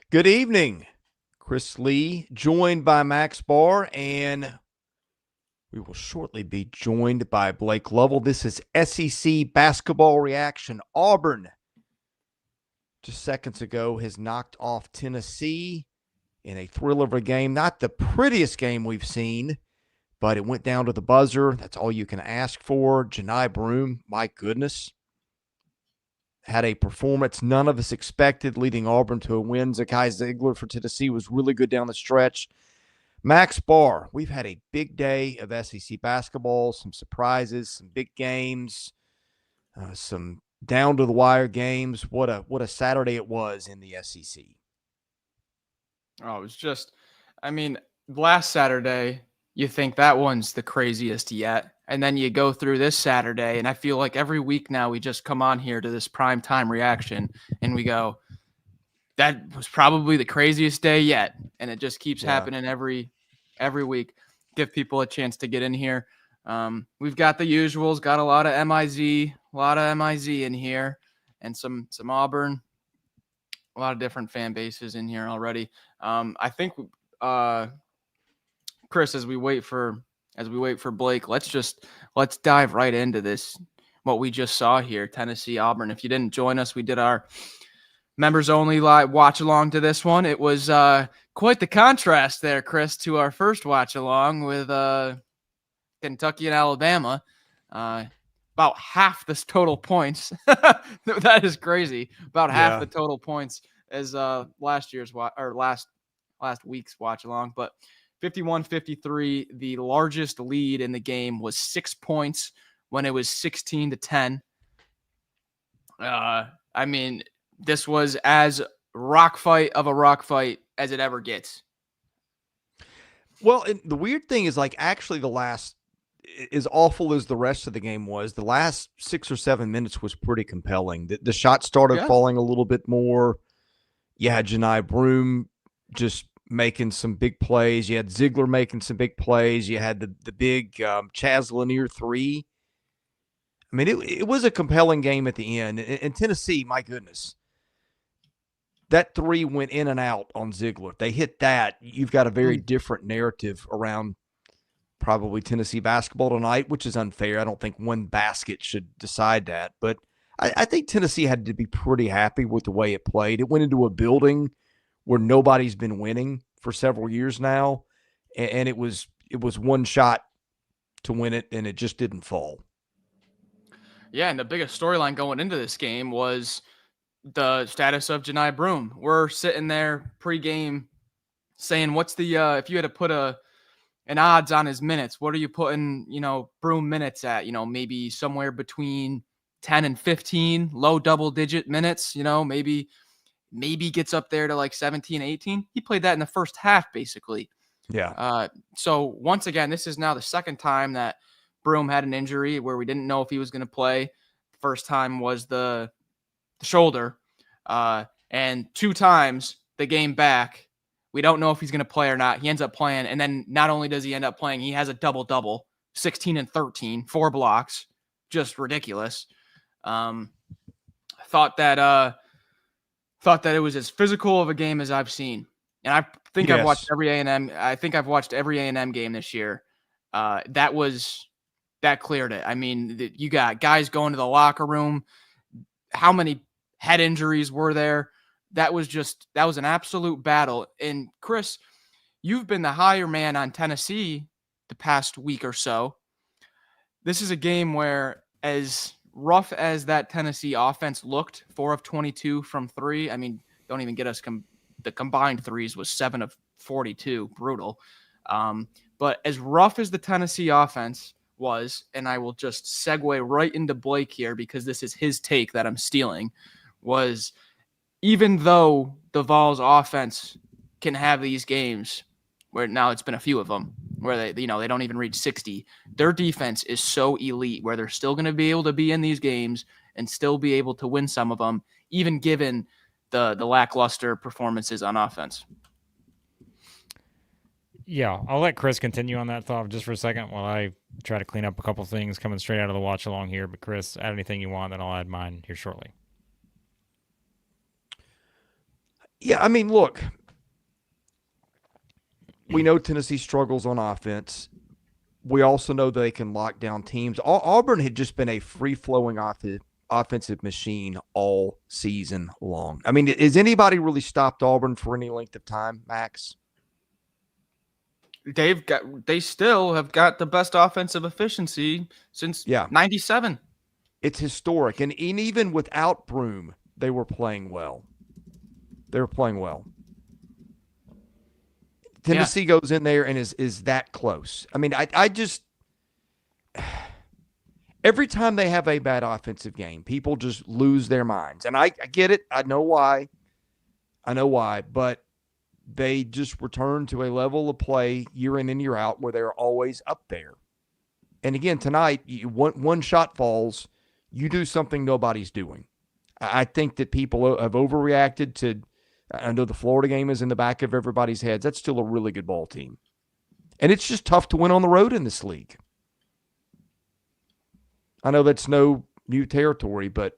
Good evening. Chris Lee, joined by Max Barr, and we will shortly be joined by Blake Lovell. This is SEC Basketball Reaction. Auburn, just seconds ago, has knocked off Tennessee in a thrill of a game. Not the prettiest game we've seen, but it went down to the buzzer. That's all you can ask for. Johni Broome, my goodness, had a performance none of us expected, leading Auburn to a win. Zakai Ziegler for Tennessee was really good down the stretch. Max Barr, we've had a big day of SEC basketball, some surprises, some big games, some down-to-the-wire games. What a Saturday it was in the SEC. Oh, it was just, last Saturday, you think that one's the craziest yet. And then you go through this Saturday, and I feel like every week now we just come on here to this primetime reaction, and we go, that was probably the craziest day yet. And it just keeps happening every week. Give people a chance to get in here. We've got the usuals, got a lot of MIZ in here, and some Auburn, a lot of different fan bases in here already. I think, Chris, as we wait for Blake, let's dive right into this. What we just saw here, Tennessee Auburn. If you didn't join us, we did our members only live watch along to this one. It was quite the contrast there, Chris, to our first watch along with Kentucky and Alabama. About half the total points. That is crazy. About half the total points as last week's watch along, but 51-53, the largest lead in the game was 6 points when it was 16-10. This was as rock fight of a rock fight as it ever gets. Well, and the weird thing is, actually the last, as awful as the rest of the game was, the last 6 or 7 minutes was pretty compelling. The shot started falling a little bit more. You had Johni Broome just making some big plays. You had Ziegler making some big plays. You had the big Chaz Lanier three. It was a compelling game at the end. And Tennessee, my goodness, that three went in and out on Ziegler. They hit that. You've got a very different narrative around probably Tennessee basketball tonight, which is unfair. I don't think one basket should decide that. But I think Tennessee had to be pretty happy with the way it played. It went into a building where nobody's been winning for several years now, and it was one shot to win it, and it just didn't fall. Yeah, and the biggest storyline going into this game was the status of Johni Broome. We're sitting there pregame saying, what's the if you had to put an odds on his minutes, what are you putting, Broome minutes at? Maybe somewhere between 10 and 15, low double-digit minutes, maybe gets up there to like 17, 18. He played that in the first half, basically. Yeah. So once again, this is now the second time that Broome had an injury where we didn't know if he was going to play. First time was the shoulder. And 2 times the game back, we don't know if he's going to play or not. He ends up playing. And then not only does he end up playing, he has a double-double, 16 and 13, 4 blocks. Just ridiculous. Thought that it was as physical of a game as I've seen. And I think I've watched every A&M. I think I've watched every A&M game this year. That cleared it. You got guys going to the locker room. How many head injuries were there? That was an absolute battle. And Chris, you've been the higher man on Tennessee the past week or so. This is a game where, as rough as that Tennessee offense looked, 4 of 22 from 3. Don't even get us the combined threes was 7 of 42, brutal. But as rough as the Tennessee offense was, and I will just segue right into Blake here because this is his take that I'm stealing, was even though the Vols offense can have these games where now it's been a few of them where they don't even reach 60, their defense is so elite where they're still going to be able to be in these games and still be able to win some of them, even given the lackluster performances on offense. Yeah, I'll let Chris continue on that thought just for a second while I try to clean up a couple things coming straight out of the watch along here. But Chris, add anything you want, then I'll add mine here shortly. Yeah, I mean, look, we know Tennessee struggles on offense. We also know they can lock down teams. Auburn had just been a free-flowing offensive machine all season long. I mean, has anybody really stopped Auburn for any length of time, Max? They still have got the best offensive efficiency since 97. It's historic. And even without Broom, they were playing well. Tennessee goes in there and is that close. I mean, I just every time they have a bad offensive game, people just lose their minds. And I get it. I know why. But they just return to a level of play year in and year out where they're always up there. And again, tonight, one shot falls, you do something nobody's doing. I think that people have overreacted to – I know the Florida game is in the back of everybody's heads. That's still a really good ball team. And it's just tough to win on the road in this league. I know that's no new territory, but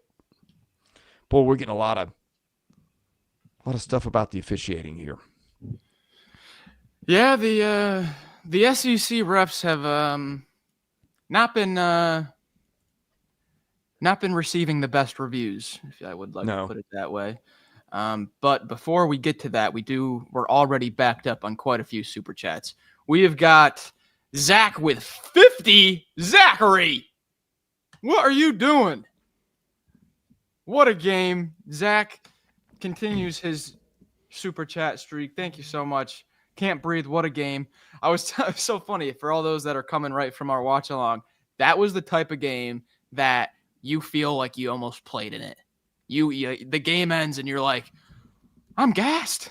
boy, we're getting a lot of stuff about the officiating here. Yeah, the SEC refs have not been receiving the best reviews, if I would like to put it that way. But before we get to that, we're already backed up on quite a few super chats. We have got Zach with 50. Zachary, what are you doing? What a game. Zach continues his super chat streak. Thank you so much. Can't breathe. What a game. It's so funny for all those that are coming right from our watch along. That was the type of game that you feel like you almost played in it. The game ends and you're like, I'm gassed.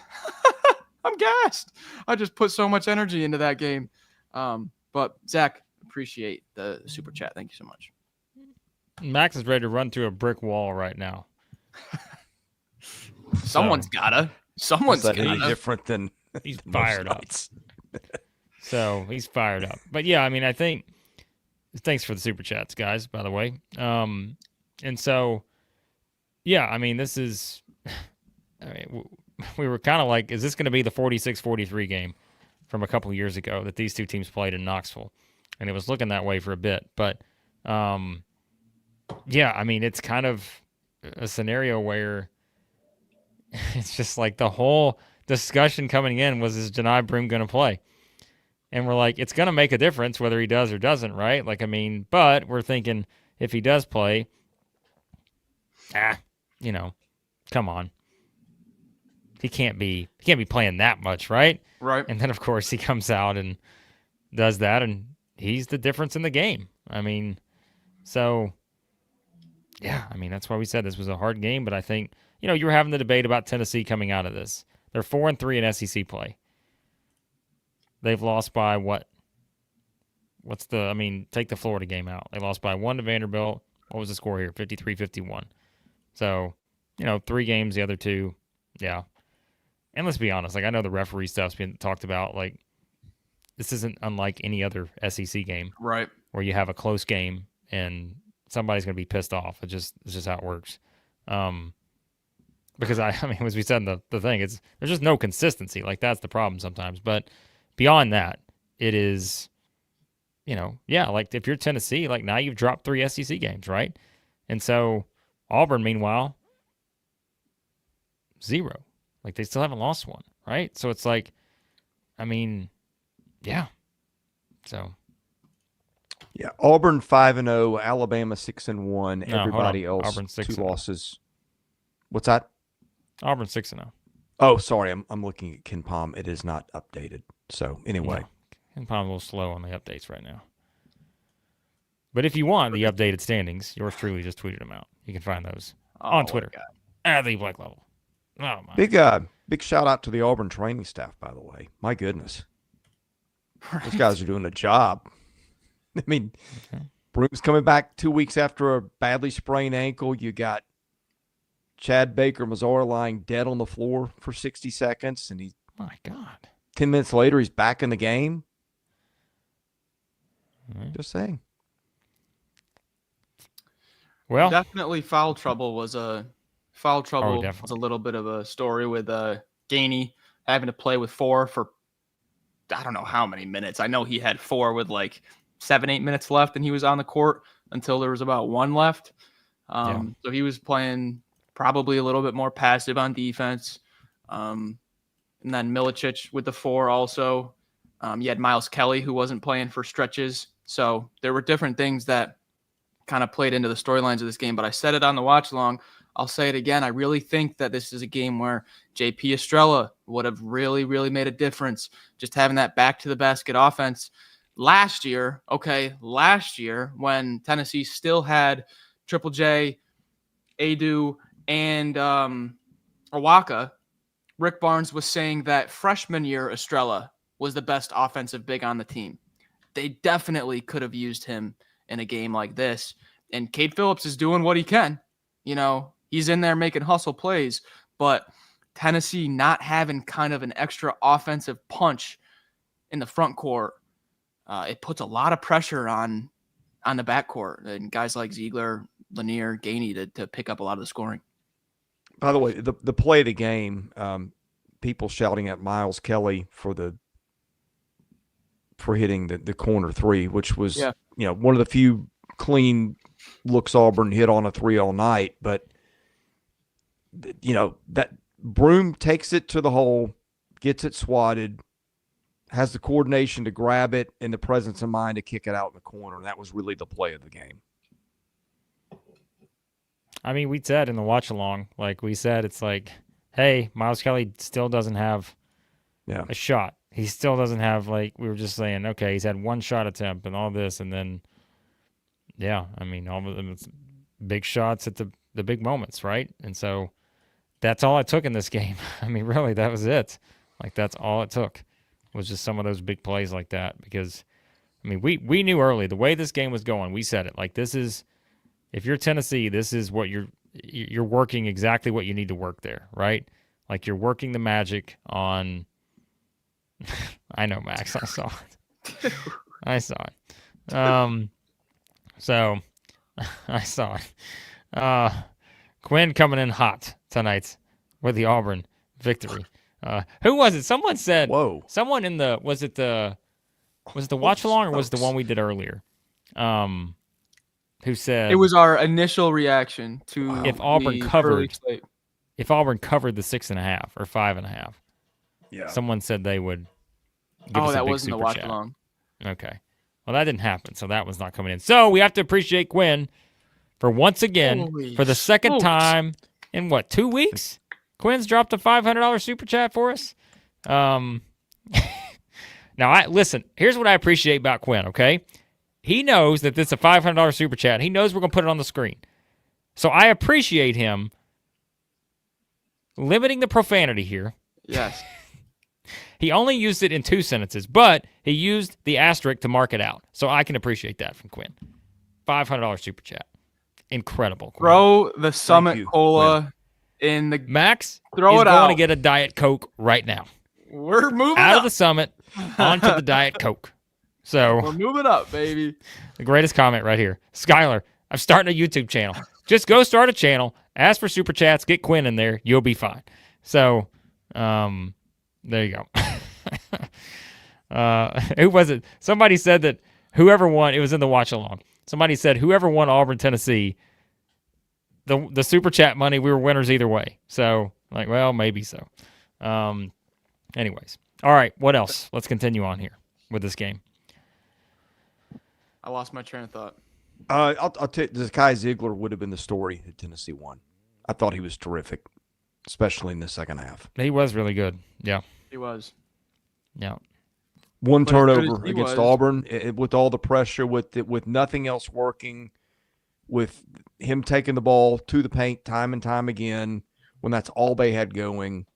I'm gassed. I just put so much energy into that game. But Zach, appreciate the super chat. Thank you so much. Max is ready to run through a brick wall right now. Someone's gotta. Any different than he's fired up. So he's fired up. But yeah, I mean, I think thanks for the super chats, guys, by the way. And so yeah, I mean, this is we were kind of like, is this going to be the 46-43 game from a couple of years ago that these two teams played in Knoxville? And it was looking that way for a bit. But, yeah, I mean, it's kind of a scenario where it's just like the whole discussion coming in was, is Johni Broome going to play? And we're like, it's going to make a difference whether he does or doesn't, right? Like, I mean, but we're thinking if he does play, come on. He can't be playing that much, right? Right. And then, of course, he comes out and does that, and he's the difference in the game. I mean, so, yeah, I mean, that's why we said this was a hard game, but I think, you were having the debate about Tennessee coming out of this. They're 4-3 in SEC play. They've lost by what? Take the Florida game out. They lost by 1 to Vanderbilt. What was the score here? 53-51. So, 3 games, the other 2, yeah. And let's be honest, like, I know the referee stuff's been talked about. Like, this isn't unlike any other SEC game, right? Where you have a close game and somebody's going to be pissed off. It's just how it works. Because as we said in the thing, there's just no consistency. Like, that's the problem sometimes. But beyond that, it is, like if you're Tennessee, like now you've dropped 3 SEC games, right? And so Auburn, meanwhile, 0. Like, they still haven't lost one, right? So it's like, yeah. So. Yeah, Auburn 5-0, Alabama 6-1. Everybody else Auburn 2 losses. What's that? Auburn 6-0. Oh, sorry, I'm looking at KenPom. It is not updated. So anyway, KenPom a little slow on the updates right now. But if you want the updated standings, yours truly just tweeted them out. You can find those on Twitter at the Black Level. Oh my! Big shout out to the Auburn training staff, by the way. My goodness, those guys are doing a job. I mean, Broome's coming back 2 weeks after a badly sprained ankle. You got Chad Baker Mazar lying dead on the floor for 60 seconds, and 10 minutes later, he's back in the game. Just saying. Well, definitely foul trouble was a Foul trouble was a little bit of a story with Gainey having to play with 4 for I don't know how many minutes. I know he had 4 with like 7-8 minutes left, and he was on the court until there was about 1 left. So he was playing probably a little bit more passive on defense. And then Milicic with the 4 also. You had Miles Kelly, who wasn't playing for stretches. So there were different things that kind of played into the storylines of this game. But I said it on the watch along. I'll say it again. I really think that this is a game where JP Estrella would have really, really made a difference. Just having that back to the basket offense. Last year, when Tennessee still had Triple J, Adu, and Awaka, Rick Barnes was saying that freshman year Estrella was the best offensive big on the team. They definitely could have used him in a game like this. And Cade Phillips is doing what he can. He's in there making hustle plays, but Tennessee not having kind of an extra offensive punch in the front court, it puts a lot of pressure on the backcourt and guys like Ziegler, Lanier, Gainey to pick up a lot of the scoring. By the way, the play of the game, people shouting at Miles Kelly for hitting the corner 3, which was one of the few clean looks Auburn hit on a 3 all night. But that Broom takes it to the hole, gets it swatted, has the coordination to grab it and the presence of mind to kick it out in the corner. And that was really the play of the game. I mean, we said in the watch along, like we said, it's like, hey, Miles Kelly still doesn't have a shot. He still doesn't have, like, we were just saying, okay, he's had 1 shot attempt and all this. And then, I mean, all of them, it's big shots at the big moments, right? And so that's all it took in this game. I mean, really, that was it. Like, that's all it took was just some of those big plays like that. Because, I mean, we knew early the way this game was going. We said it. Like, this is, if you're Tennessee, this is what you're working exactly what you need to work there, right? Like, you're working the magic on I know, Max. I saw it. I saw it. So I saw it. Quinn coming in hot tonight with the Auburn victory. Who was it? Someone said. Whoa. Someone in the was it the watch along or was it the one we did earlier? Who said it was our initial reaction to if Auburn covered the 6.5 or 5.5. Yeah. Someone said they would give us a that big wasn't super the watch chat. along. Okay. Well, that didn't happen, so that was not coming in. So we have to appreciate Quinn for once again, for the second time in 2 weeks? Quinn's dropped a $500 super chat for us. Now, listen, here's what I appreciate about Quinn, okay? He knows that this is a $500 super chat. He knows we're going to put it on the screen. So I appreciate him limiting the profanity here. Yes. He only used it in 2 sentences, but he used the asterisk to mark it out. So I can appreciate that from Quinn. $500 super chat. Incredible. Quinn. Throw the Summit Cola in the... Max throw is it going out. to get a Diet Coke right now. We're moving out up. of the Summit onto the Diet Coke. So we're moving up, baby. The greatest comment right here. Skylar, I'm starting a YouTube channel. Just go start a channel, ask for super chats, get Quinn in there, you'll be fine. So, there you go. Who was it? Somebody said that whoever won, it was in the watch along. Somebody said whoever won Auburn, Tennessee, the super chat money, we were winners either way. So, like, well, maybe so. Anyways. All right, what else? Let's continue on here with this game. I lost my train of thought. I'll tell you, Zakai Ziegler would have been the story that Tennessee won. I thought he was terrific, especially in the second half. He was really good. Yeah. He was. Yeah. One turnover against Auburn with all the pressure, with nothing else working, with him taking the ball to the paint time and time again when that's all they had going.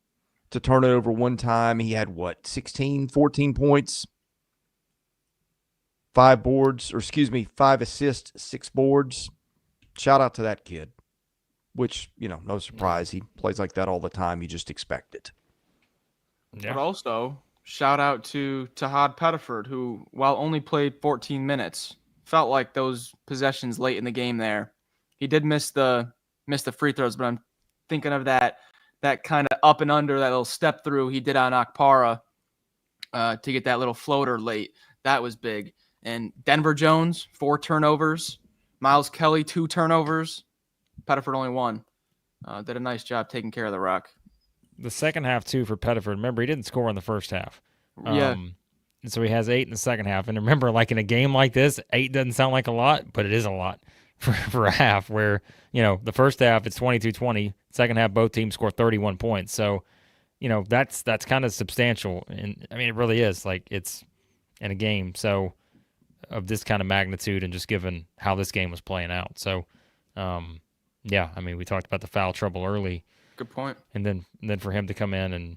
To turn it over one time, he had 14 points? 5 assists, 6 boards. Shout out to that kid, which, no surprise. He plays like that all the time. You just expect it. Yeah. But also, shout out to Tahad Pettiford, who, while only played 14 minutes, felt like those possessions late in the game there. He did miss the free throws, but I'm thinking of that kind of up and under, that little step through he did on Akpara to get that little floater late. That was big. And Denver Jones, 4 turnovers. Miles Kelly, 2 turnovers. Pettiford only 1. Did a nice job taking care of the rock. The second half, too, for Pettiford. Remember, he didn't score in the first half. Yeah. And so he has 8 in the second half. And remember, like in a game like this, 8 doesn't sound like a lot, but it is a lot for a half where, the first half it's 22-20. Second half, both teams score 31 points. So, that's kind of substantial. And I mean, it really is. Like, it's in a game of this kind of magnitude and just given how this game was playing out. So, yeah, I mean, we talked about the foul trouble early. Good point. And then for him to come in and,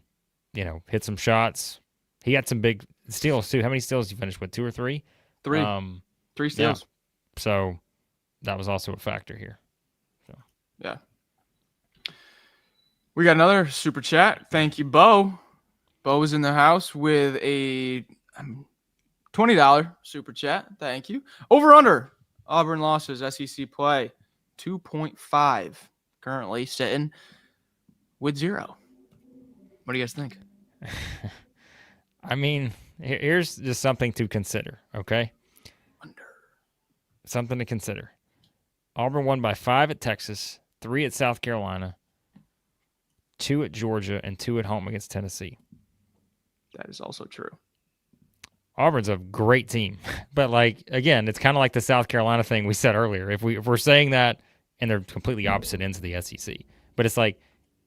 hit some shots. He had some big steals, too. How many steals did you finish with, 2 or 3? 3. 3 steals. Yeah. So that was also a factor here. So. Yeah. We got another super chat. Thank you, Bo. Bo is in the house with a $20 super chat. Thank you. Over under Auburn losses, SEC play, 2.5. Currently sitting with 0. What do you guys think? I mean, here's just something to consider, okay? Something to consider. Auburn won by 5 at Texas, 3 at South Carolina, 2 at Georgia, and 2 at home against Tennessee. That is also true. Auburn's a great team. But, again, it's kind of like the South Carolina thing we said earlier. If we're saying that, and they're completely opposite ends of the SEC. But it's like,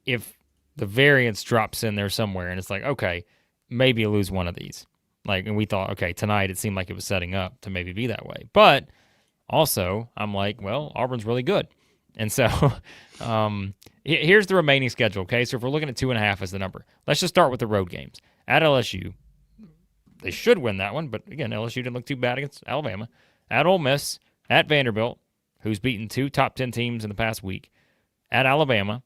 if the variance drops in there somewhere, and it's like, okay, maybe you lose one of these. And we thought, okay, tonight it seemed like it was setting up to maybe be that way. But also, I'm like, well, Auburn's really good. And so here's the remaining schedule, okay? So if we're looking at 2.5 as the number, let's just start with the road games. At LSU, they should win that one, but again, LSU didn't look too bad against Alabama. At Ole Miss, at Vanderbilt, who's beaten 2 top 10 teams in the past week, at Alabama,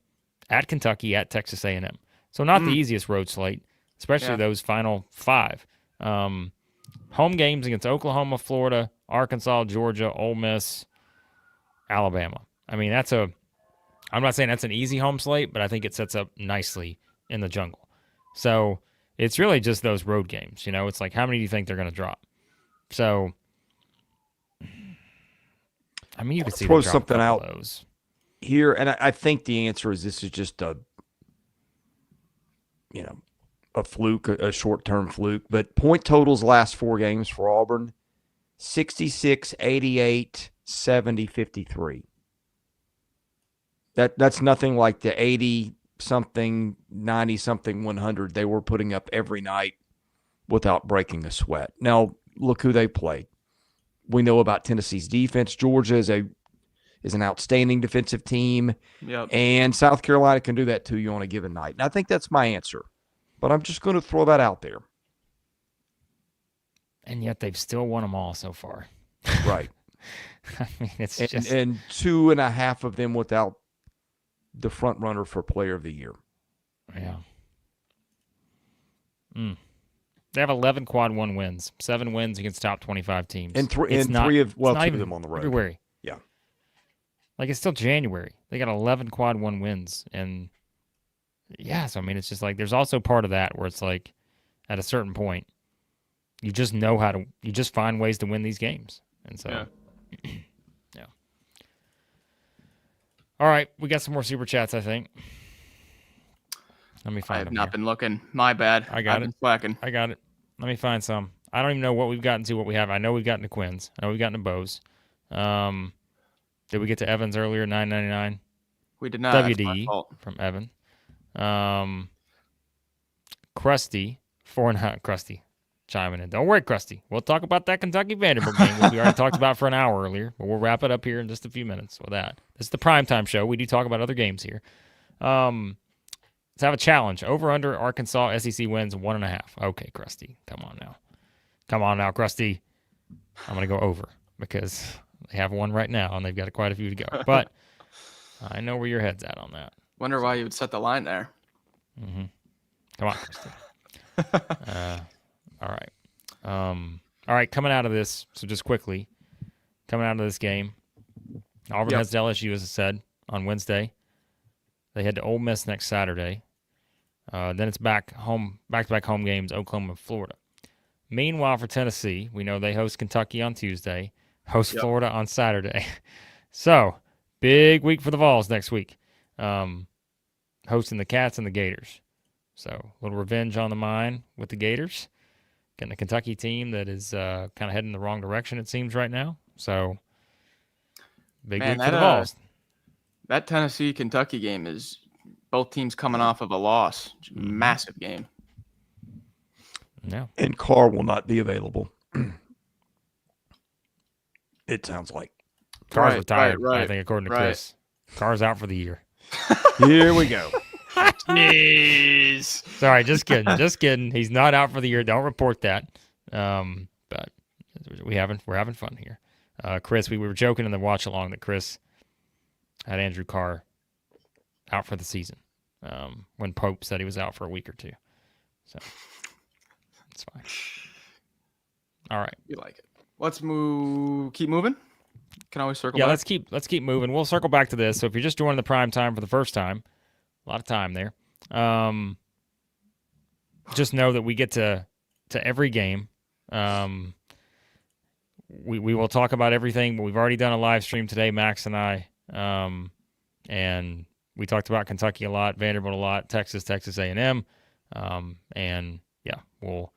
at Kentucky, at Texas A&M. So not the easiest road slate, especially those final 5. Home games against Oklahoma, Florida, Arkansas, Georgia, Ole Miss, Alabama. I mean, I'm not saying that's an easy home slate, but I think it sets up nicely in the jungle. So it's really just those road games. It's like, how many do you think they're going to drop? So, I mean, you could see throw something out those here, and I think the answer is this is just a fluke, a short-term fluke. But point totals last 4 games for Auburn: 66, 88, 70, 53. That's nothing like the 80-something, 90-something, 100 they were putting up every night without breaking a sweat. Now, look who they played. We know about Tennessee's defense. Georgia is an outstanding defensive team. Yep. And South Carolina can do that to you on a given night. And I think that's my answer. But I'm just going to throw that out there. And yet they've still won them all so far. Right. I mean, it's just... And 2.5 of them without the front runner for Player of the Year. Yeah. They have 11 quad 1 wins, 7 wins against top 25 teams. And 2 of them on the road. February. Yeah. It's still January. They got 11 quad 1 wins. And so I mean, it's just like, there's also part of that where it's like, at a certain point, you just you just find ways to win these games. And so, yeah. All right, we got some more super chats, I think. Let me find them. I have not been looking. My bad. I've been slacking. I got it. Let me find some. I don't even know what we've gotten to, what we have. I know we've gotten to Quinn's. I know we've gotten to Bo's. Did we get to Evans earlier, $9.99? We did not. WD from Evan. Krusty, Krusty chiming in. Don't worry, Krusty. We'll talk about that Kentucky Vanderbilt game, which we already talked about for an hour earlier, but we'll wrap it up here in just a few minutes with that. This is the primetime show. We do talk about other games here. Let's have a challenge. Over under Arkansas SEC wins 1.5. Okay, Krusty. Come on now, Krusty. I'm going to go over because they have one right now and they've got quite a few to go. But I know where your head's at on that. Wonder why you would set the line there. Mm-hmm. Come on, Krusty. All right, coming out of this, so just quickly, coming out of this game, Auburn has LSU, as I said, on Wednesday. They head to Ole Miss next Saturday. Then it's back-to-back home games, Oklahoma and Florida. Meanwhile, for Tennessee, we know they host Kentucky on Tuesday, host Florida on Saturday. So, big week for the Vols next week, hosting the Cats and the Gators. So, a little revenge on the mind with the Gators, getting a Kentucky team that is kind of heading in the wrong direction, it seems, right now. So, big week for the Vols. That Tennessee-Kentucky game is both teams coming off of a loss. Massive game. Yeah. And Carr will not be available. It sounds like. Carr's retired, I think, according to Chris. Carr's out for the year. Here we go. Jeez. Sorry, just kidding. He's not out for the year. Don't report that. But we're having fun here. Chris, we were joking in the watch along that Chris had Andrew Carr out for the season when Pope said he was out for a week or two. So it's fine. All right. You like it. Let's keep moving. Can always circle back. Let's keep moving. We'll circle back to this. So if you're just joining the prime time for the first time, a lot of time there. Just know that we get to every game. We will talk about everything, but we've already done a live stream today, Max and I. And we talked about Kentucky a lot, Vanderbilt a lot, Texas A&M. And yeah, we'll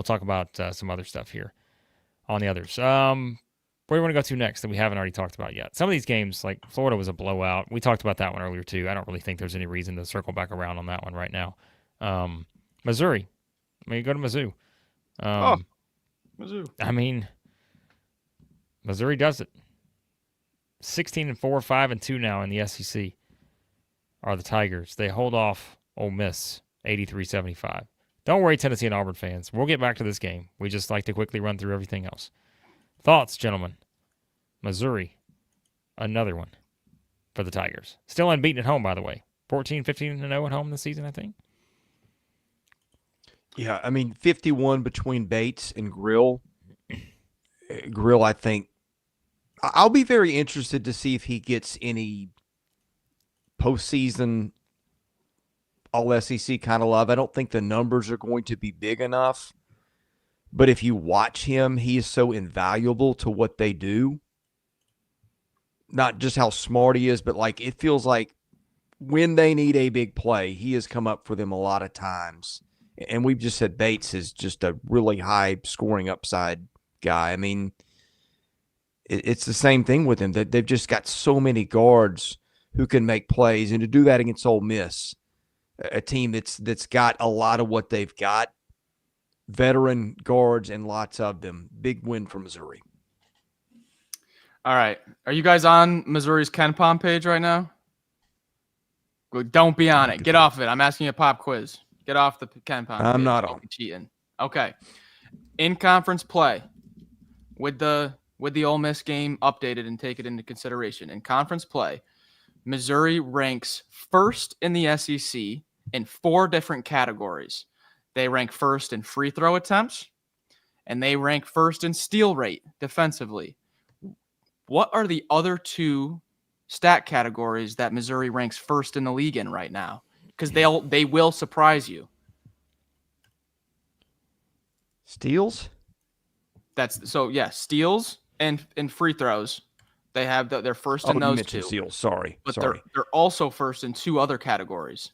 talk about some other stuff here on the others. Where do you want to go to next that we haven't already talked about yet? Some of these games, like Florida was a blowout. We talked about that one earlier too. I don't really think there's any reason to circle back around on that one right now. Missouri. I mean, go to Mizzou. Mizzou. I mean, Missouri does it. 16-4, 5-2 now in the SEC are the Tigers. They hold off Ole Miss 83-75. Don't worry, Tennessee and Auburn fans. We'll get back to this game. We just like to quickly run through everything else. Thoughts, gentlemen? Missouri, another one for the Tigers. Still unbeaten at home, by the way. 14-15-0 at home this season, I think. Yeah, I mean, 51 between Bates and Grill. Grill, I think. I'll be very interested to see if he gets any postseason all-SEC kind of love. I don't think the numbers are going to be big enough. But if you watch him, he is so invaluable to what they do. Not just how smart he is, but like it feels like when they need a big play, he has come up for them a lot of times. And we've just said Bates is just a really high scoring upside guy. I mean, it's the same thing with him. They've just got so many guards who can make plays. And to do that against Ole Miss, a team that's got a lot of what they've got, veteran guards and lots of them. Big win for Missouri. All right. Are you guys on Missouri's KenPom page right now? Don't be on it. Get off of it. I'm asking you a pop quiz. Get off the KenPom page. I'm not on. Cheating. Okay. In conference play, with the Ole Miss game updated and take it into consideration. In conference play, Missouri ranks first in the SEC in 4 different categories. They rank first in free throw attempts, and they rank first in steal rate defensively. What are the other 2 stat categories that Missouri ranks first in the league in right now? Because they will surprise you. Steals? Steals and free throws. They have they're first in those 2. Steals. Sorry. But they're also first in 2 other categories.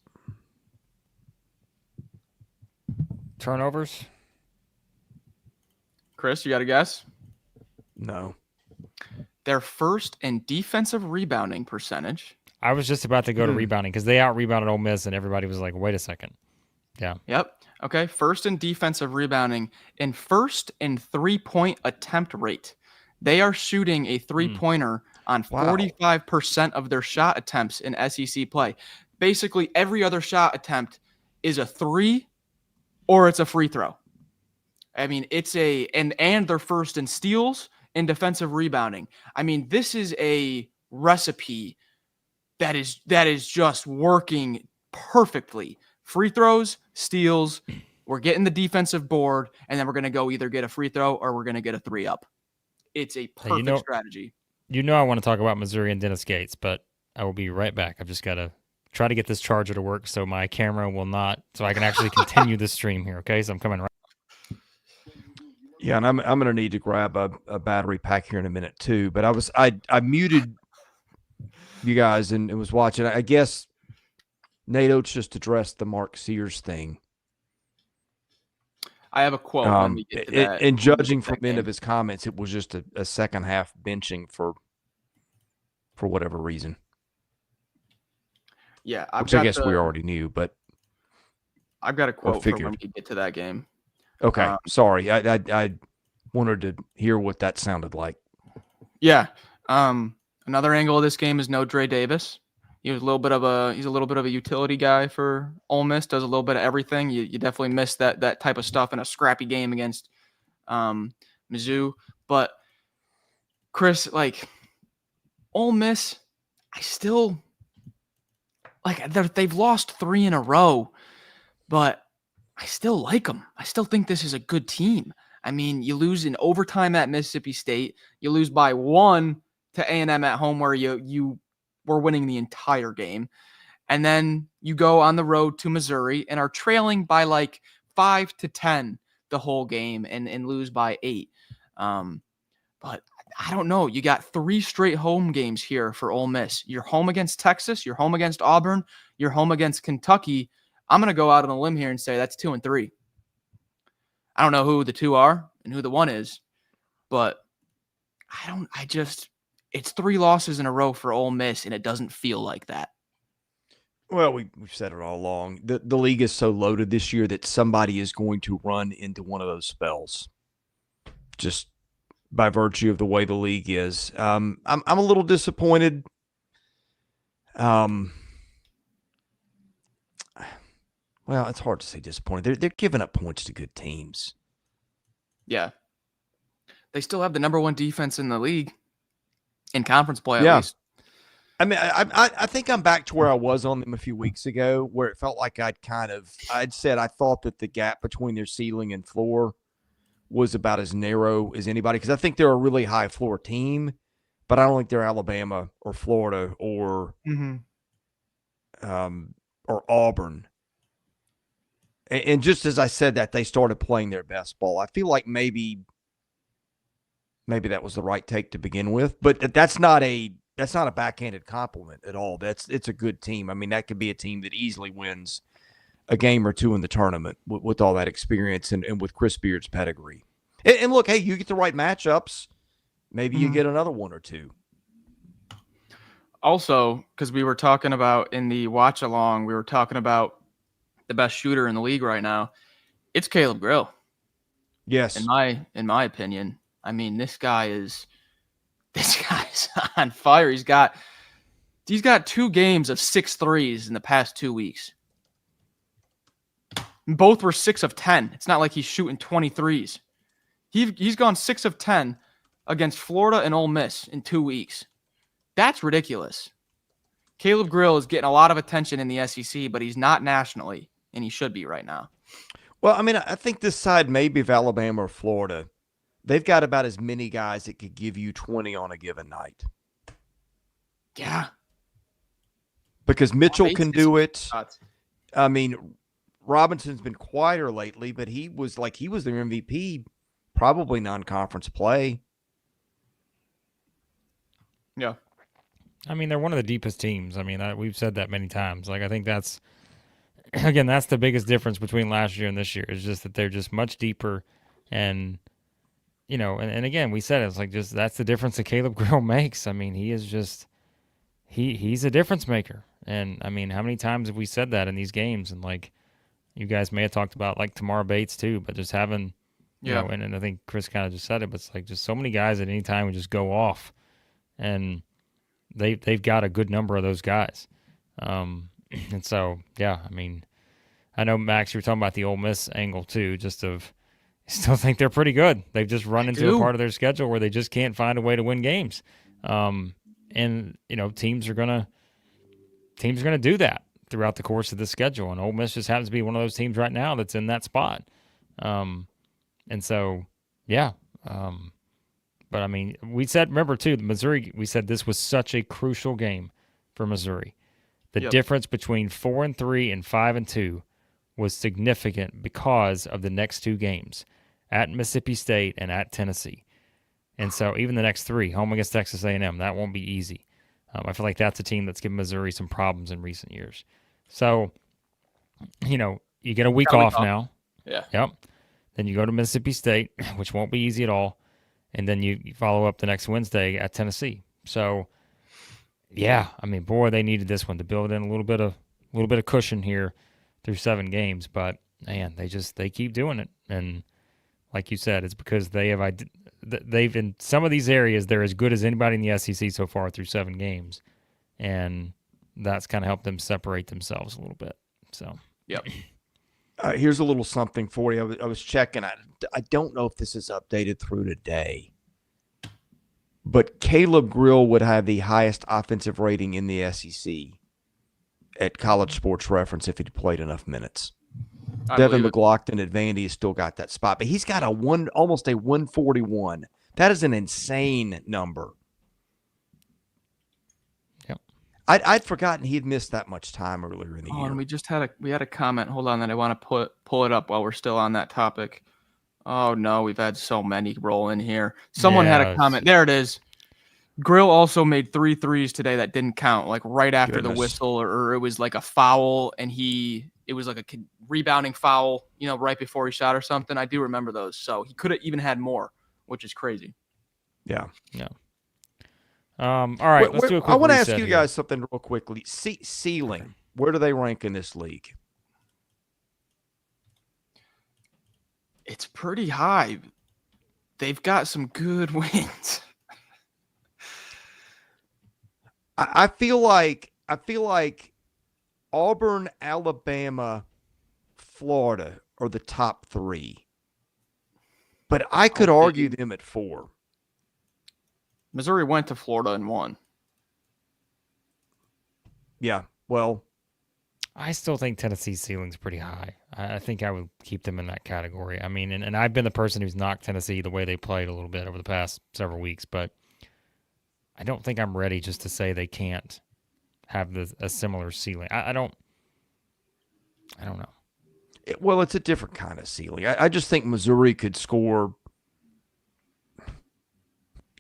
Turnovers? Chris, you got a guess? No. They're first in defensive rebounding percentage. I was just about to go to rebounding because they out-rebounded Ole Miss, and everybody was like, wait a second. Yeah. Yep. Okay. First in defensive rebounding and first in three-point attempt rate. They are shooting a three-pointer on 45% of their shot attempts in SEC play. Basically, every other shot attempt is a 3 or it's a free throw. I mean, and they're first in steals and defensive rebounding. I mean, this is a recipe that is just working perfectly. Free throws, steals, we're getting the defensive board, and then we're going to go either get a free throw or we're going to get a 3-up. It's a perfect strategy. You know I want to talk about Missouri and Dennis Gates, but I will be right back. I've just got to try to get this charger to work so my camera will not, so I can actually continue the stream here. Okay, so I'm coming right. Yeah, and I'm going to need to grab a battery pack here in a minute too. But I muted you guys and was watching. I guess Nate Oates just addressed the Mark Sears thing. I have a quote when we get to that. And judging from the end of his comments, it was just a second half benching for whatever reason. Yeah, which I guess we already knew, but I've got a quote for when we get to that game. Okay, sorry, I wanted to hear what that sounded like. Yeah, another angle of this game is no Dre Davis. He's a little bit of a utility guy for Ole Miss. Does a little bit of everything. You definitely miss that type of stuff in a scrappy game against Mizzou. But Chris, like Ole Miss, I still like they've lost 3 in a row, but I still like them. I still think this is a good team. I mean, you lose in overtime at Mississippi State. You lose by 1 to A&M at home, where you were winning the entire game. And then you go on the road to Missouri and are trailing by like 5-10 the whole game and lose by 8. But I don't know. You got 3 straight home games here for Ole Miss. You're home against Texas. You're home against Auburn. You're home against Kentucky. I'm going to go out on a limb here and say that's 2 and 3. I don't know who the 2 are and who the 1 is, but it's 3 losses in a row for Ole Miss, and it doesn't feel like that. Well, we've said it all along. The league is so loaded this year that somebody is going to run into one of those spells, just by virtue of the way the league is. I'm a little disappointed. Well, it's hard to say disappointed. They're giving up points to good teams. Yeah, they still have the number 1 defense in the league. In conference play, at least. I mean, I think I'm back to where I was on them a few weeks ago, where it felt like I'd said I thought that the gap between their ceiling and floor was about as narrow as anybody, because I think they're a really high floor team, but I don't think they're Alabama or Florida or Auburn. And just as I said that, they started playing their best ball. I feel like maybe that was the right take to begin with, but that's not a backhanded compliment at all. It's a good team. I mean, that could be a team that easily wins a game or 2 in the tournament with all that experience and with Chris Beard's pedigree. And look, hey, you get the right matchups, maybe you get another 1 or 2. Also, because we were talking about in the watch along, we were talking about the best shooter in the league right now. It's Caleb Grill. Yes, in my opinion. I mean, this guy's on fire. He's got 2 games of 6 threes in the past 2 weeks. Both were 6 of 10. It's not like he's shooting 20 threes. He's gone 6 of 10 against Florida and Ole Miss in 2 weeks. That's ridiculous. Caleb Grill is getting a lot of attention in the SEC, but he's not nationally, and he should be right now. Well, I mean, I think this side maybe of Alabama or Florida, they've got about as many guys that could give you 20 on a given night. Yeah. Because Mitchell can do it. I mean, Robinson's been quieter lately, but he was their MVP, probably non-conference play. Yeah. I mean, they're one of the deepest teams. I mean, we've said that many times. Like, I think that's the biggest difference between last year and this year, is just that they're just much deeper. And, you know, and again, we said it's like just that's the difference that Caleb Grill makes. I mean, he is just he's a difference maker. And I mean, how many times have we said that in these games? And like, you guys may have talked about like Tamar Bates too, but just having, you know, and I think Chris kind of just said it, but it's like just so many guys at any time would just go off, and they've got a good number of those guys. And so, yeah, I mean, I know, Max, you were talking about the Ole Miss angle too, just of I still think they're pretty good. They've just run into a part of their schedule where they just can't find a way to win games. And, you know, teams are gonna do that throughout the course of the schedule. And Ole Miss just happens to be one of those teams right now that's in that spot. And so, yeah. But I mean, we said, remember too, Missouri, we said this was such a crucial game for Missouri The difference between 4-3 and 5-2 was significant because of the next two games at Mississippi State and at Tennessee. And so even the next three, home against Texas A&M, that won't be easy. I feel like that's a team that's given Missouri some problems in recent years. So, you get a week off now. Yeah. Yep. Then you go to Mississippi State, which won't be easy at all. And then you follow up the next Wednesday at Tennessee. So, yeah, I mean, boy, they needed this one to build in a little bit of cushion here through 7 games. But man, they keep doing it. And like you said, it's because they've in some of these areas they're as good as anybody in the SEC so far through 7 games, and that's kind of helped them separate themselves a little bit. So, yep. Here's a little something for you. I was checking. I don't know if this is updated through today, but Caleb Grill would have the highest offensive rating in the SEC at College Sports Reference if he'd played enough minutes. Devin McGlockton at Vandy has still got that spot, but he's got almost a 141. That is an insane number. Yep. I'd forgotten he'd missed that much time earlier in the year. And we had a comment. Hold on, that I want to pull it up while we're still on that topic. Oh no, we've had so many roll in here. Someone had a comment. There it is. Grill also made 3 threes today that didn't count, like right after the whistle, or it was like a foul, and it was like a rebounding foul, right before he shot or something. I do remember those. So he could have even had more, which is crazy. Yeah. Yeah. All right. Let's do a quick I want to ask you here. guys something real quickly. Ceiling. Where do they rank in this league? It's pretty high. They've got some good wins. I feel like Auburn, Alabama, Florida are the top 3. But I could argue them at 4. Missouri went to Florida and won. Yeah, well. I still think Tennessee's ceiling's pretty high. I think I would keep them in that category. I mean, and I've been the person who's knocked Tennessee the way they played a little bit over the past several weeks, but I don't think I'm ready just to say they can't have a similar ceiling. I don't know. Well, it's a different kind of ceiling. I just think Missouri could score,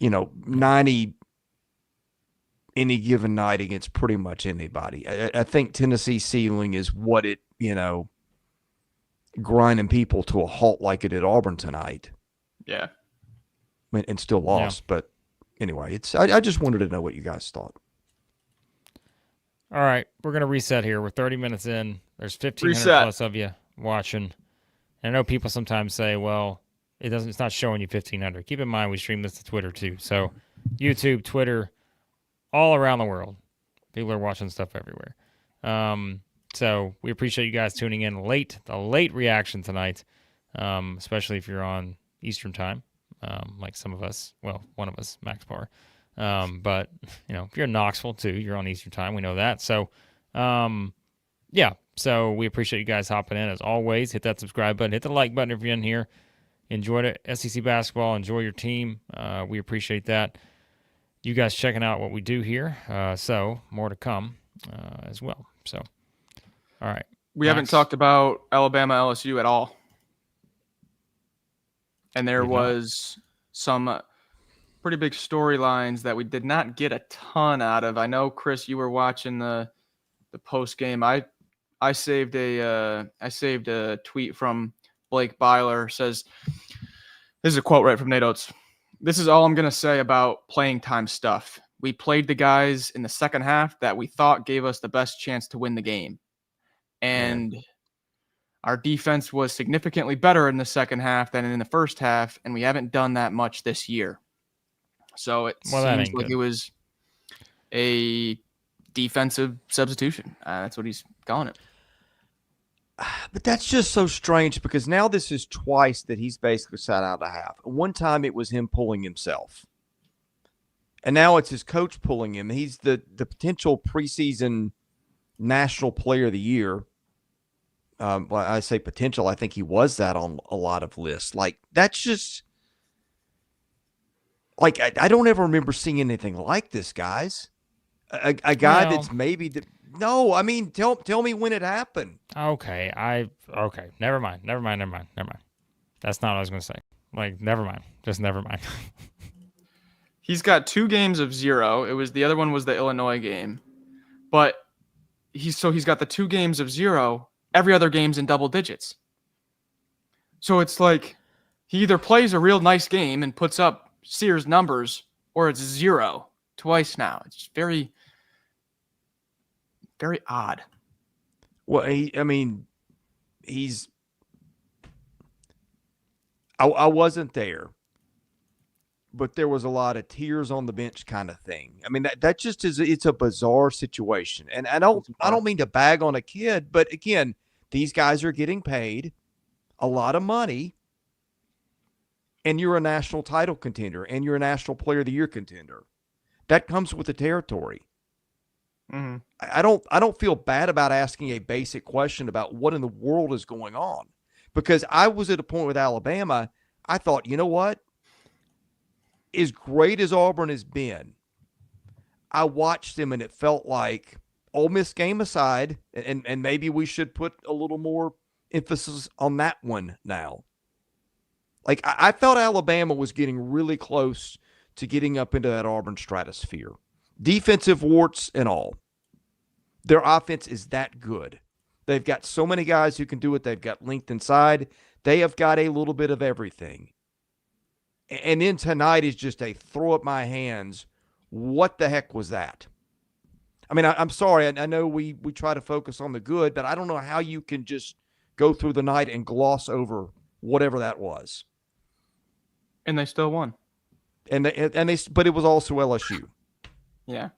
90 any given night against pretty much anybody. I think Tennessee's ceiling is what it, grinding people to a halt like it at Auburn tonight. Yeah. And still lost, but anyway, I just wanted to know what you guys thought. All right, we're going to reset here. We're 30 minutes in. There's 1,500 plus of you watching. And I know people sometimes say, well, it's not showing you 1,500. Keep in mind, we stream this to Twitter too. So YouTube, Twitter, all around the world. People are watching stuff everywhere. So we appreciate you guys tuning in the late reaction tonight, especially if you're on Eastern time. Like some of us, well, one of us, Max Barr. But, if you're in Knoxville, too, you're on Eastern time. We know that. So, so we appreciate you guys hopping in. As always, hit that subscribe button. Hit the like button if you're in here. Enjoy the SEC basketball. Enjoy your team. We appreciate that. You guys checking out what we do here. So, more to come as well. So, all right. We haven't talked about Alabama LSU at all. And there was some pretty big storylines that we did not get a ton out of. I know, Chris, you were watching the post game. I saved a tweet from Blake Byler. Says, this is a quote right from Nate Oates. This is all I'm going to say about playing time stuff. We played the guys in the second half that we thought gave us the best chance to win the game. And our defense was significantly better in the second half than in the first half, and we haven't done that much this year. So it seems like it was a defensive substitution. That's what he's calling it. But that's just so strange because now this is twice that he's basically sat out a half. One time it was him pulling himself. And now it's his coach pulling him. He's the potential preseason National Player of the Year. Well, I say potential. I think he was that on a lot of lists. Like, that's just like I don't ever remember seeing anything like this, guys. A guy that's maybe No, I mean, tell me when it happened. Okay, never mind. That's not what I was going to say. Like, never mind. Just never mind. He's got 2 games of 0. It was the other one was the Illinois game, but he's got the 2 games of 0. Every other game's in double digits. So it's like he either plays a real nice game and puts up Sears numbers, or it's 0 twice now. It's very, very odd. Well, I wasn't there, but there was a lot of tears on the bench kind of thing. I mean, that just is, it's a bizarre situation. And I don't mean to bag on a kid, but again, these guys are getting paid a lot of money, and you're a national title contender, and you're a National Player of the Year contender. That comes with the territory. Mm-hmm. I don't feel bad about asking a basic question about what in the world is going on, because I was at a point with Alabama. I thought, you know what? As great as Auburn has been, I watched them and it felt like, Ole Miss game aside, and maybe we should put a little more emphasis on that one now. Like, I felt Alabama was getting really close to getting up into that Auburn stratosphere. Defensive warts and all. Their offense is that good. They've got so many guys who can do it. They've got length inside. They have got a little bit of everything. And then tonight is just a throw up my hands. What the heck was that? I mean, I'm sorry. I know we try to focus on the good, but I don't know how you can just go through the night and gloss over whatever that was. And they still won. But it was also LSU. Yeah.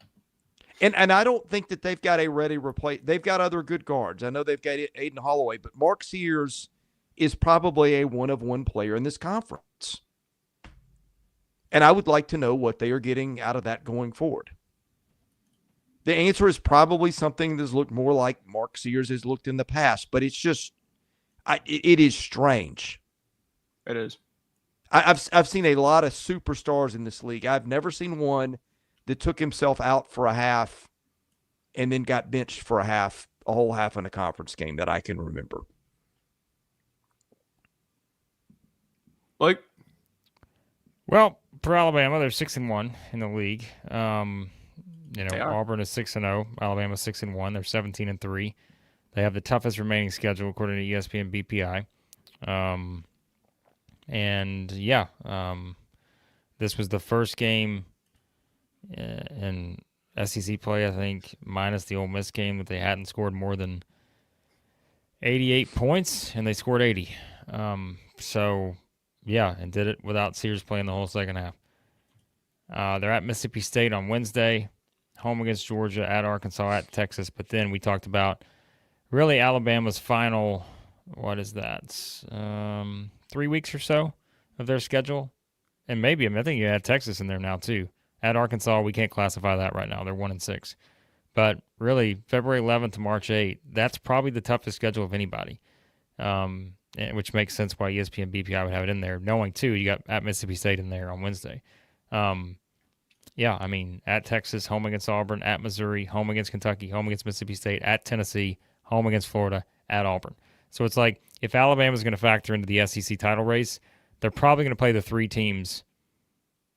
And I don't think that they've got a ready replace. They've got other good guards. I know they've got Aiden Holloway, but Mark Sears is probably a one-of-one player in this conference. And I would like to know what they are getting out of that going forward. The answer is probably something that's looked more like Mark Sears has looked in the past, but it's just, it is strange. It is. I've seen a lot of superstars in this league. I've never seen one that took himself out for a half and then got benched for a whole half in a conference game that I can remember. Like, well, for Alabama, they're 6-1 in the league. Auburn is 6-0. Alabama 6-1. They're 17-3. They have the toughest remaining schedule according to ESPN BPI. This was the first game in SEC play, I think, minus the Ole Miss game, that they hadn't scored more than 88 points, and they scored 80. And did it without Sears playing the whole second half. They're at Mississippi State on Wednesday, home against Georgia, at Arkansas, at Texas. But then we talked about really Alabama's final, 3 weeks or so of their schedule. And maybe, I think you had Texas in there now too. At Arkansas, we can't classify that right now. They're 1-6. But really, February 11th to March 8th, that's probably the toughest schedule of anybody, which makes sense why ESPN BPI would have it in there, knowing, too, you got at Mississippi State in there on Wednesday. At Texas, home against Auburn, at Missouri, home against Kentucky, home against Mississippi State, at Tennessee, home against Florida, at Auburn. So it's like, if Alabama's going to factor into the SEC title race, they're probably going to play the 3 teams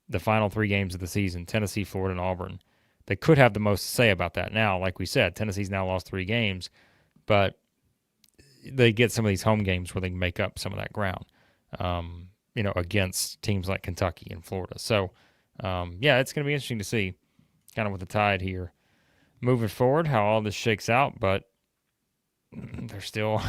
the final 3 games of the season, Tennessee, Florida, and Auburn. They could have the most to say about that now. Like we said, Tennessee's now lost 3 games, but they get some of these home games where they can make up some of that ground, against teams like Kentucky and Florida. So, it's going to be interesting to see kind of with the Tide here moving forward, how all this shakes out, but they're still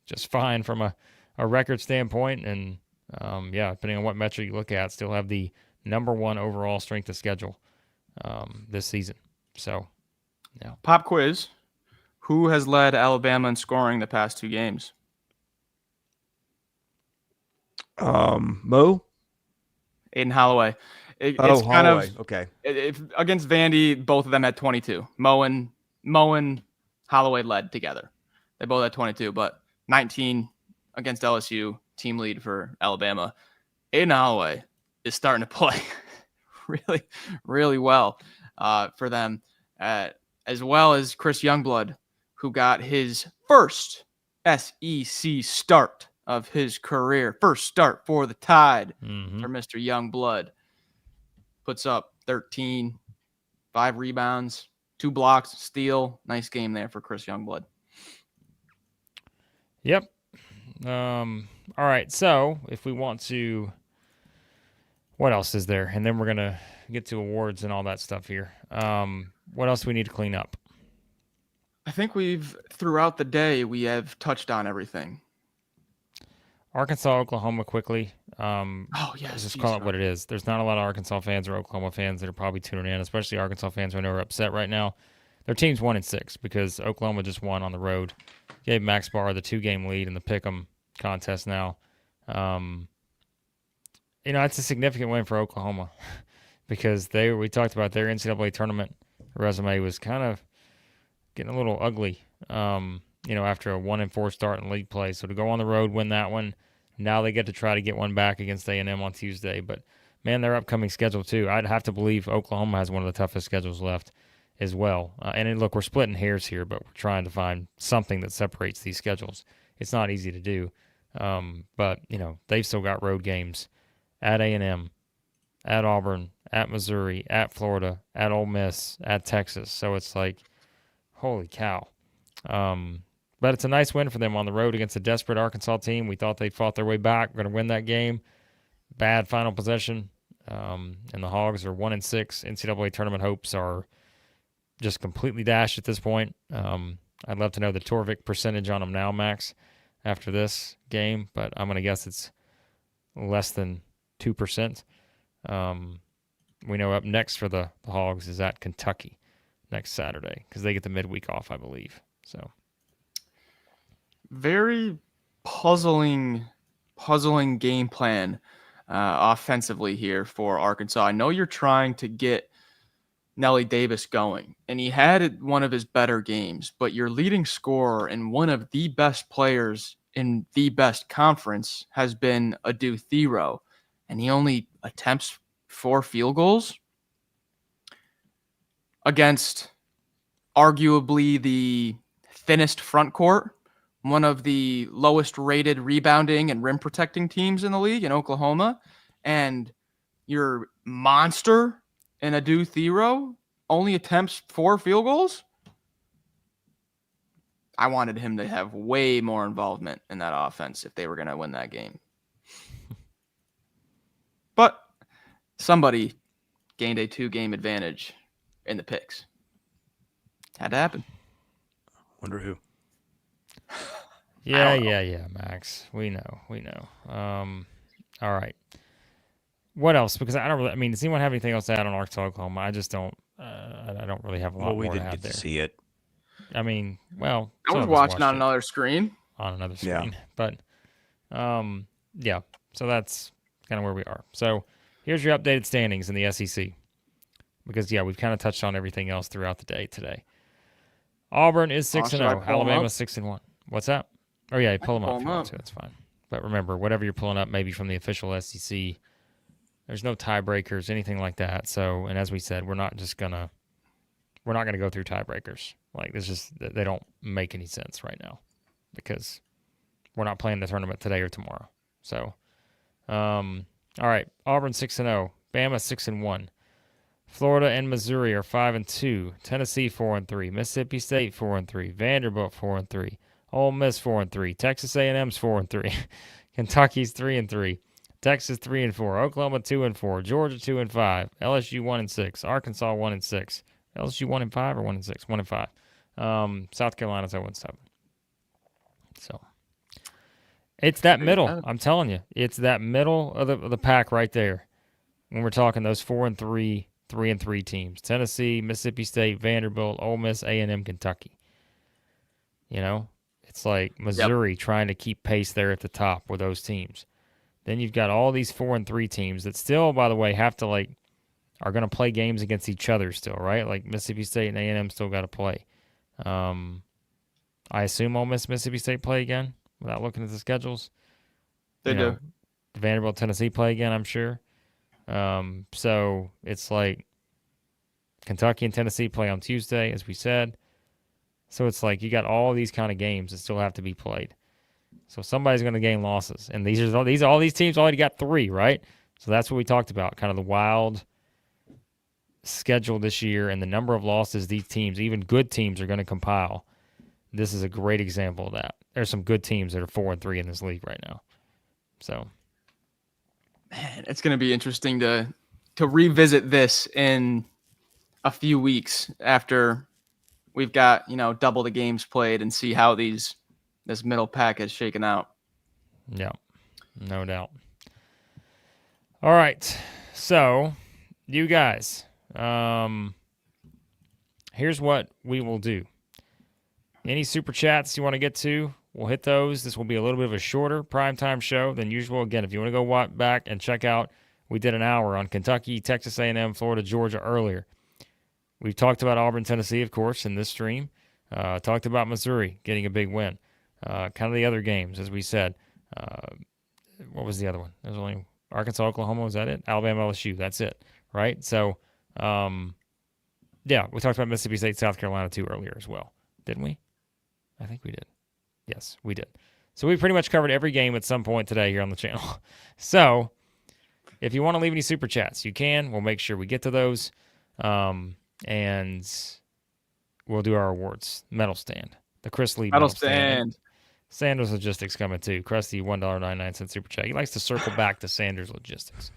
just fine from a record standpoint. And, depending on what metric you look at, still have the number 1 overall strength of schedule this season. So, yeah. Pop quiz. Who has led Alabama in scoring the past 2 games? Mo? Aiden Holloway. It's Holloway. Okay. Against Vandy, both of them had 22. Mo and Holloway led together. They both had 22, but 19 against LSU, team lead for Alabama. Aiden Holloway is starting to play really, really well for them. as well as Chris Youngblood, who got his first SEC start of his career. First start for the Tide for Mr. Youngblood. Puts up 13, 5 rebounds, 2 blocks, steal. Nice game there for Chris Youngblood. Yep. All right. So if we want to, what else is there? And then we're going to get to awards and all that stuff here. What else do we need to clean up? I think throughout the day, we have touched on everything. Arkansas, Oklahoma quickly. Yes. Just call it what it is. There's not a lot of Arkansas fans or Oklahoma fans that are probably tuning in, especially Arkansas fans who I know are upset right now. Their team's 1-6 because Oklahoma just won on the road. Gave Max Barr the 2-game lead in the Pick'em contest now. It's a significant win for Oklahoma because we talked about their NCAA tournament resume was kind of getting a little ugly, after a 1-4 start in league play. So to go on the road, win that one, now they get to try to get one back against A&M on Tuesday. But, man, their upcoming schedule, too. I'd have to believe Oklahoma has one of the toughest schedules left as well. Look, we're splitting hairs here, but we're trying to find something that separates these schedules. It's not easy to do. But, they've still got road games at A&M, at Auburn, at Missouri, at Florida, at Ole Miss, at Texas. So it's like, holy cow. But it's a nice win for them on the road against a desperate Arkansas team. We thought they'd fought their way back. We're going to win that game. Bad final possession. And the Hogs are 1-6. NCAA tournament hopes are just completely dashed at this point. I'd love to know the Torvik percentage on them now, Max, after this game. But I'm going to guess it's less than 2%. We know up next for the Hogs is at Kentucky next Saturday because they get the midweek off, I believe. So very puzzling game plan offensively here for Arkansas. I know you're trying to get Nelly Davis going, and he had one of his better games, but your leading scorer and one of the best players in the best conference has been Adu Thero, and he only attempts 4 field goals against arguably the thinnest front court, one of the lowest rated rebounding and rim protecting teams in the league in Oklahoma, and your monster in Adu Thero only attempts 4 field goals. I wanted him to have way more involvement in that offense if they were going to win that game. But somebody gained a 2-game advantage in the picks. Had to happen. Wonder who. Yeah, Max. We know. All right. What else? Because I don't really. Does anyone have anything else to add on Arkansas, Oklahoma? I just don't. I don't really have a lot more to add there. We didn't get to see it. I was watching on another screen. But, yeah. So that's kind of where we are. So here's your updated standings in the SEC. Because, we've kind of touched on everything else throughout the day today. Auburn is 6-0. Alabama 6-1. What's that? Oh, yeah, pull them up if you want to. That's fine. But remember, whatever you're pulling up, maybe from the official SEC, there's no tiebreakers, anything like that. So, and as we said, we're not going to go through tiebreakers. Like, it's just, they don't make any sense right now because we're not playing the tournament today or tomorrow. So, all right, Auburn 6-0, Bama 6-1. Florida and Missouri are 5-2. Tennessee 4-3. Mississippi State 4-3. Vanderbilt 4-3. Ole Miss 4-3. Texas A&M's 4-3. Kentucky's 3-3. Texas 3-4. Oklahoma 2-4. Georgia 2-5. LSU 1-6. Arkansas 1-6. LSU 1-5 or 1-6? 1-5. South Carolina's 0-7. So it's that middle. I'm telling you, it's that middle of the pack right there. When we're talking those 4-3. 3-3 teams: Tennessee, Mississippi State, Vanderbilt, Ole Miss, A&M, Kentucky. It's like Missouri trying to keep pace there at the top with those teams. Then you've got all these 4-3 teams that still, by the way, have to are going to play games against each other still, right? Like Mississippi State and A&M still got to play. I assume Ole Miss, Mississippi State play again without looking at the schedules. They do. Vanderbilt, Tennessee play again, I'm sure. So it's like Kentucky and Tennessee play on Tuesday, as we said. So it's like you got all these kind of games that still have to be played. So somebody's going to gain losses. And all these teams already got 3, right? So that's what we talked about, kind of the wild schedule this year and the number of losses these teams, even good teams, are going to compile. This is a great example of that. There's some good teams that are 4-3 in this league right now. So, man, it's going to be interesting to revisit this in a few weeks after we've got, double the games played and see how this middle pack is shaken out. Yeah, no doubt. All right. So, you guys, here's what we will do. Any super chats you want to get to, we'll hit those. This will be a little bit of a shorter primetime show than usual. Again, if you want to go back and check out, we did an hour on Kentucky, Texas A&M, Florida, Georgia earlier. We've talked about Auburn, Tennessee, of course, in this stream. Talked about Missouri getting a big win. Kind of the other games, as we said. What was the other one? There's only Arkansas, Oklahoma. Was that it? Alabama, LSU. That's it, right? So, yeah, we talked about Mississippi State, South Carolina, too, earlier as well. Didn't we? I think we did. Yes, we did. So we pretty much covered every game at some point today here on the channel. So if you want to leave any super chats, you can. We'll make sure we get to those. And we'll do our awards. Medal stand. The Chris Lee medal stand. Sanders Logistics coming too. Krusty, $1.99 super chat. He likes to circle back to Sanders Logistics.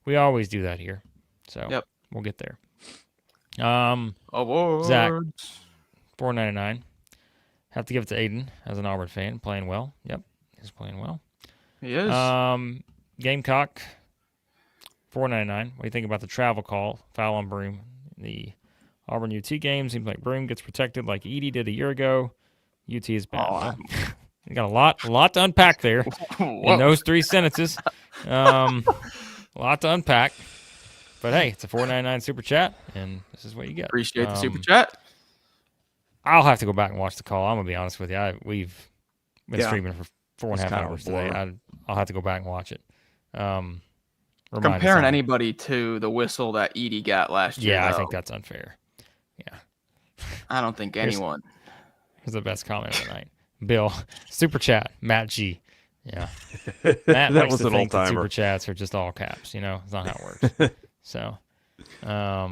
We always do that here. So We'll get there. Awards. Zach, $4.99. Have to give it to Aiden as an Auburn fan. Playing well. Yep, he's playing well. He is. Gamecock, $4.99. What do you think about the travel call? Foul on Broom. The Auburn UT game seems like Broom gets protected like Edie did a year ago. UT is bad. You got a lot to unpack there in those 3 sentences. A lot to unpack. But hey, it's a $4.99 super chat, and this is what you get. Appreciate the super chat. I'll have to go back and watch the call. I'm going to be honest with you. We've been streaming for 4.5 hours today. I'll have to go back and watch it. Comparing anybody to the whistle that Edie got last year. Yeah, I think that's unfair. Yeah. I don't think anyone. Here's the best comment of the night. Bill, super chat, Matt G. Yeah. Matt likes to think that super chats are just all caps. It's not how it works. So, yeah.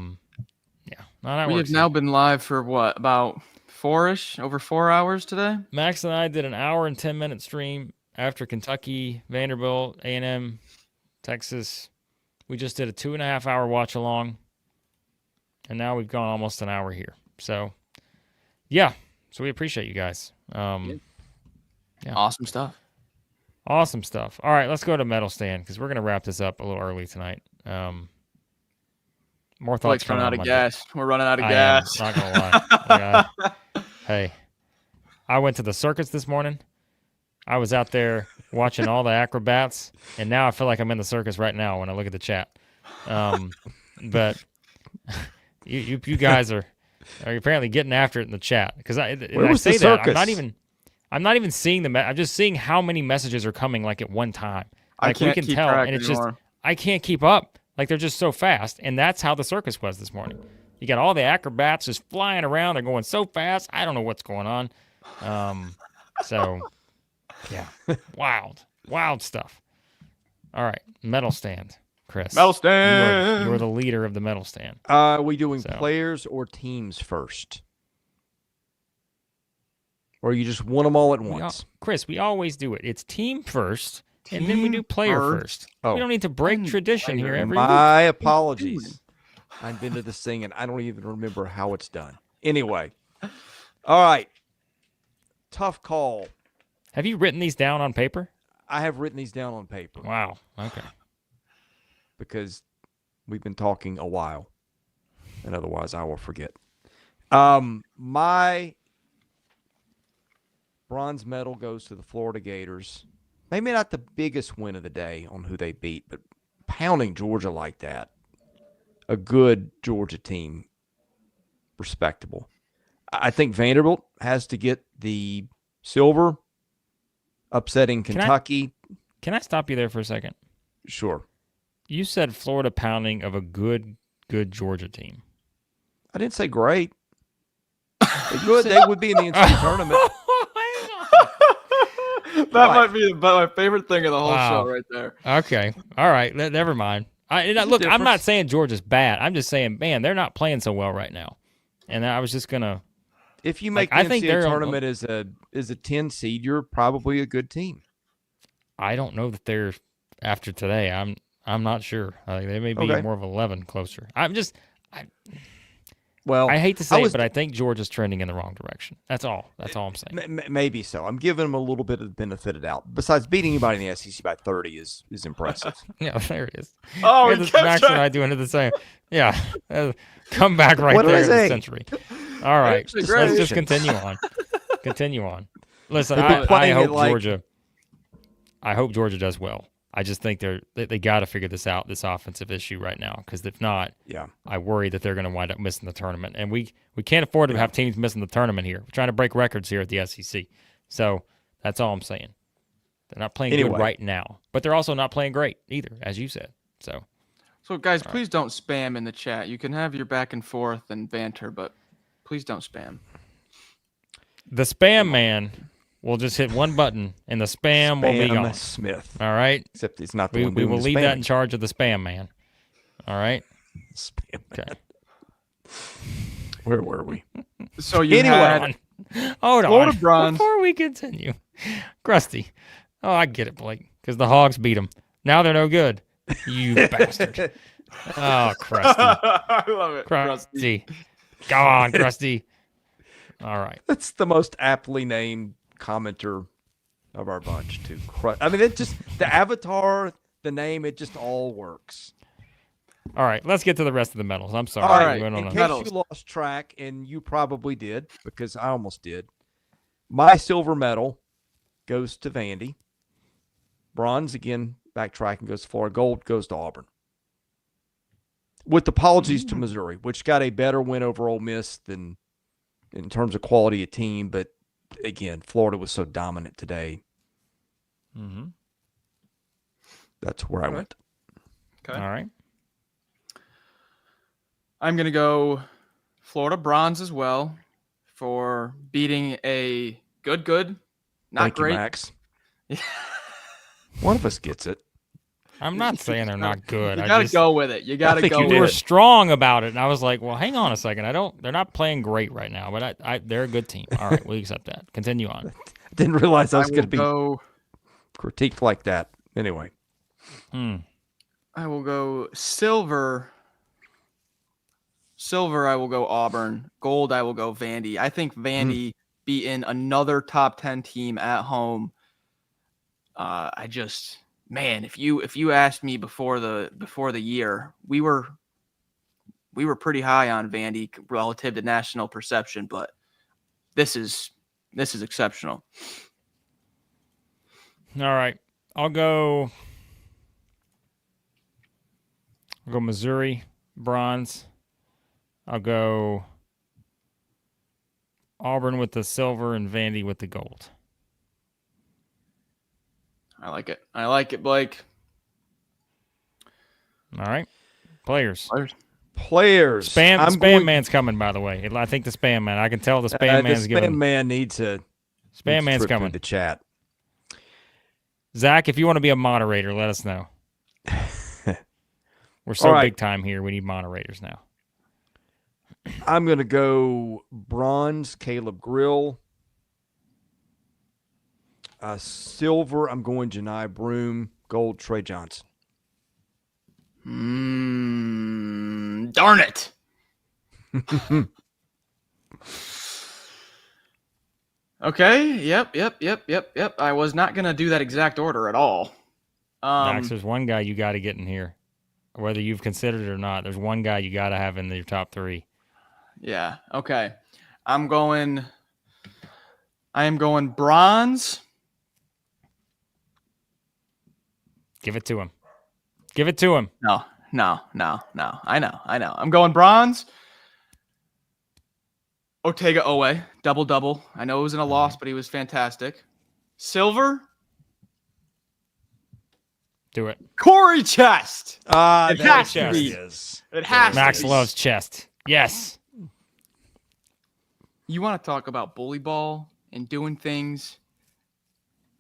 Not how it works. We have now been live for what, about over 4 hours today? Max and I did an hour and 10-minute stream after Kentucky, Vanderbilt, A&M, Texas. We just did a 2.5-hour watch along, and now we've gone almost an hour here. So, yeah. So we appreciate you guys. Yeah. Awesome stuff. Awesome stuff. All right, let's go to medal stand because we're going to wrap this up a little early tonight. More thoughts. Running out of gas. We're running out of gas. Not going to lie. Hey, I went to the circus this morning. I was out there watching all the acrobats, and now I feel like I'm in the circus right now when I look at the chat. But you guys are apparently getting after it in the chat because I say that I'm not even seeing I'm just seeing how many messages are coming like at one time. Like we can tell, and it's just I can't keep up. Like they're just so fast, and that's how the circus was this morning. You got all the acrobats just flying around. They're going so fast. I don't know what's going on. So, yeah, wild stuff. All right, medal stand, Chris. Medal stand. You're the leader of the medal stand. Are we doing players or teams first? Or you just want them all at once? Chris, we always do it. It's team first, and then we do player first. We don't need to break tradition here every week. My apologies. I've been to this thing, and I don't even remember how it's done. Anyway. All right. Tough call. Have you written these down on paper? I have written these down on paper. Wow. Okay. Because we've been talking a while, and otherwise I will forget. My bronze medal goes to the Florida Gators. Maybe not the biggest win of the day on who they beat, but pounding Georgia like that. A good Georgia team. Respectable. I think Vanderbilt has to get the silver, upsetting Kentucky. Can I stop you there for a second? Sure. You said Florida pounding of a good Georgia team. I didn't say great. They would be in the NCAA tournament. That might be my favorite thing of the whole show right there. Okay. All right. Never mind. Look, I'm not saying Georgia's bad. I'm just saying, man, they're not playing so well right now. And I was just going to. If you make the NCAA tournament as a 10 seed, you're probably a good team. I don't know that they're after today. I'm not sure. They may be more of 11 closer. I hate to say it, but I think Georgia's trending in the wrong direction. That's all I'm saying. Maybe so. I'm giving them a little bit of the benefit of the doubt. Besides, beating anybody in the SEC by 30 is impressive. Yeah, there it is. Oh, Max and I doing it the same. Yeah, come back right there in the century. All right, let's just continue on. Continue on. Listen, I hope Georgia does well. I just think they got to figure this out, this offensive issue right now, because if not, I worry that they're going to wind up missing the tournament. And we can't afford to have teams missing the tournament here. We're trying to break records here at the SEC. So that's all I'm saying. They're not playing good right now, but they're also not playing great either, as you said. So guys, please don't spam in the chat. You can have your back and forth and banter, but please don't spam. The spam man will just hit one button, and the spam will be gone. Smith. All right? Except he's not the one We will the leave spam. that in charge of the spam man. All right? Spam man. Okay. Where were we? So you had Hold Florida on. Bronze. Before we continue. Crusty. Oh, I get it, Blake, because the Hogs beat them. Now they're no good. You bastard. Oh, Crusty. I love it. Crusty. Go on, Crusty. All right. That's the most aptly named commenter of our bunch, too. I mean, it just the avatar, the name, it just all works. All right, let's get to the rest of the medals. I'm sorry. All right, in case you lost track, and you probably did, because I almost did, my silver medal goes to Vandy. Bronze, again, backtracking, goes to Florida. Gold goes to Auburn. With apologies to Missouri, which got a better win over Ole Miss than in terms of quality of team, but again, Florida was so dominant today. Mm-hmm. That's where I went. Okay. All right. I'm going to go Florida Bronze as well for beating a good, not Thank great. You, Max. One of us gets it. I'm not saying they're not good. You got to go with it. You got to go with it. You were strong about it, and I was like, well, hang on a second. They're not playing great right now, but they're a good team. All right, we accept that. Continue on. Didn't realize I was going to be critiqued like that. Anyway. I will go silver. Silver, I will go Auburn. Gold, I will go Vandy. I think Vandy beating another top 10 team at home. Man, if you asked me before the year, we were pretty high on Vandy relative to national perception, but this is exceptional. All right, I'll go Missouri bronze. I'll go Auburn with the silver and Vandy with the gold. I like it, Blake. All right. Players. Spam man's coming, by the way. I think the spam man. I can tell the spam man's giving. Spam man needs to. Spam man's coming. The chat. Zach, if you want to be a moderator, let us know. We're so big time here. We need moderators now. I'm going to go bronze, Caleb Grill. Silver, I'm going Janai Broom. Gold, Trey Johnson. Darn it. Okay. Yep. I was not going to do that exact order at all. Max, there's one guy you got to get in here. Whether you've considered it or not, there's one guy you got to have in your top three. Yeah. Okay. I am going bronze. Give it to him. Give it to him. No. I know. I'm going bronze. Otega Oweh, double. I know it was in a loss, but he was fantastic. Silver. Do it. Corey Chest. It has to Chest be. is. It has Max to be. loves chest. Yes. You want to talk about bully ball and doing things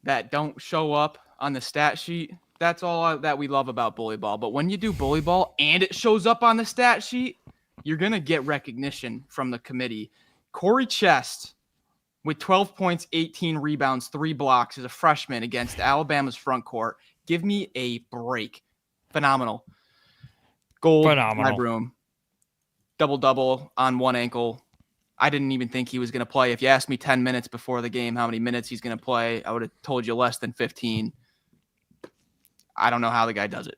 that don't show up on the stat sheet? That's all that we love about bully ball. But when you do bully ball and it shows up on the stat sheet, you're going to get recognition from the committee. Corey Chest with 12 points, 18 rebounds, 3 blocks as a freshman against Alabama's front court. Give me a break. Phenomenal. Gold, my room. Double-double on one ankle. I didn't even think he was going to play. If you asked me 10 minutes before the game how many minutes he's going to play, I would have told you less than 15. I don't know how the guy does it.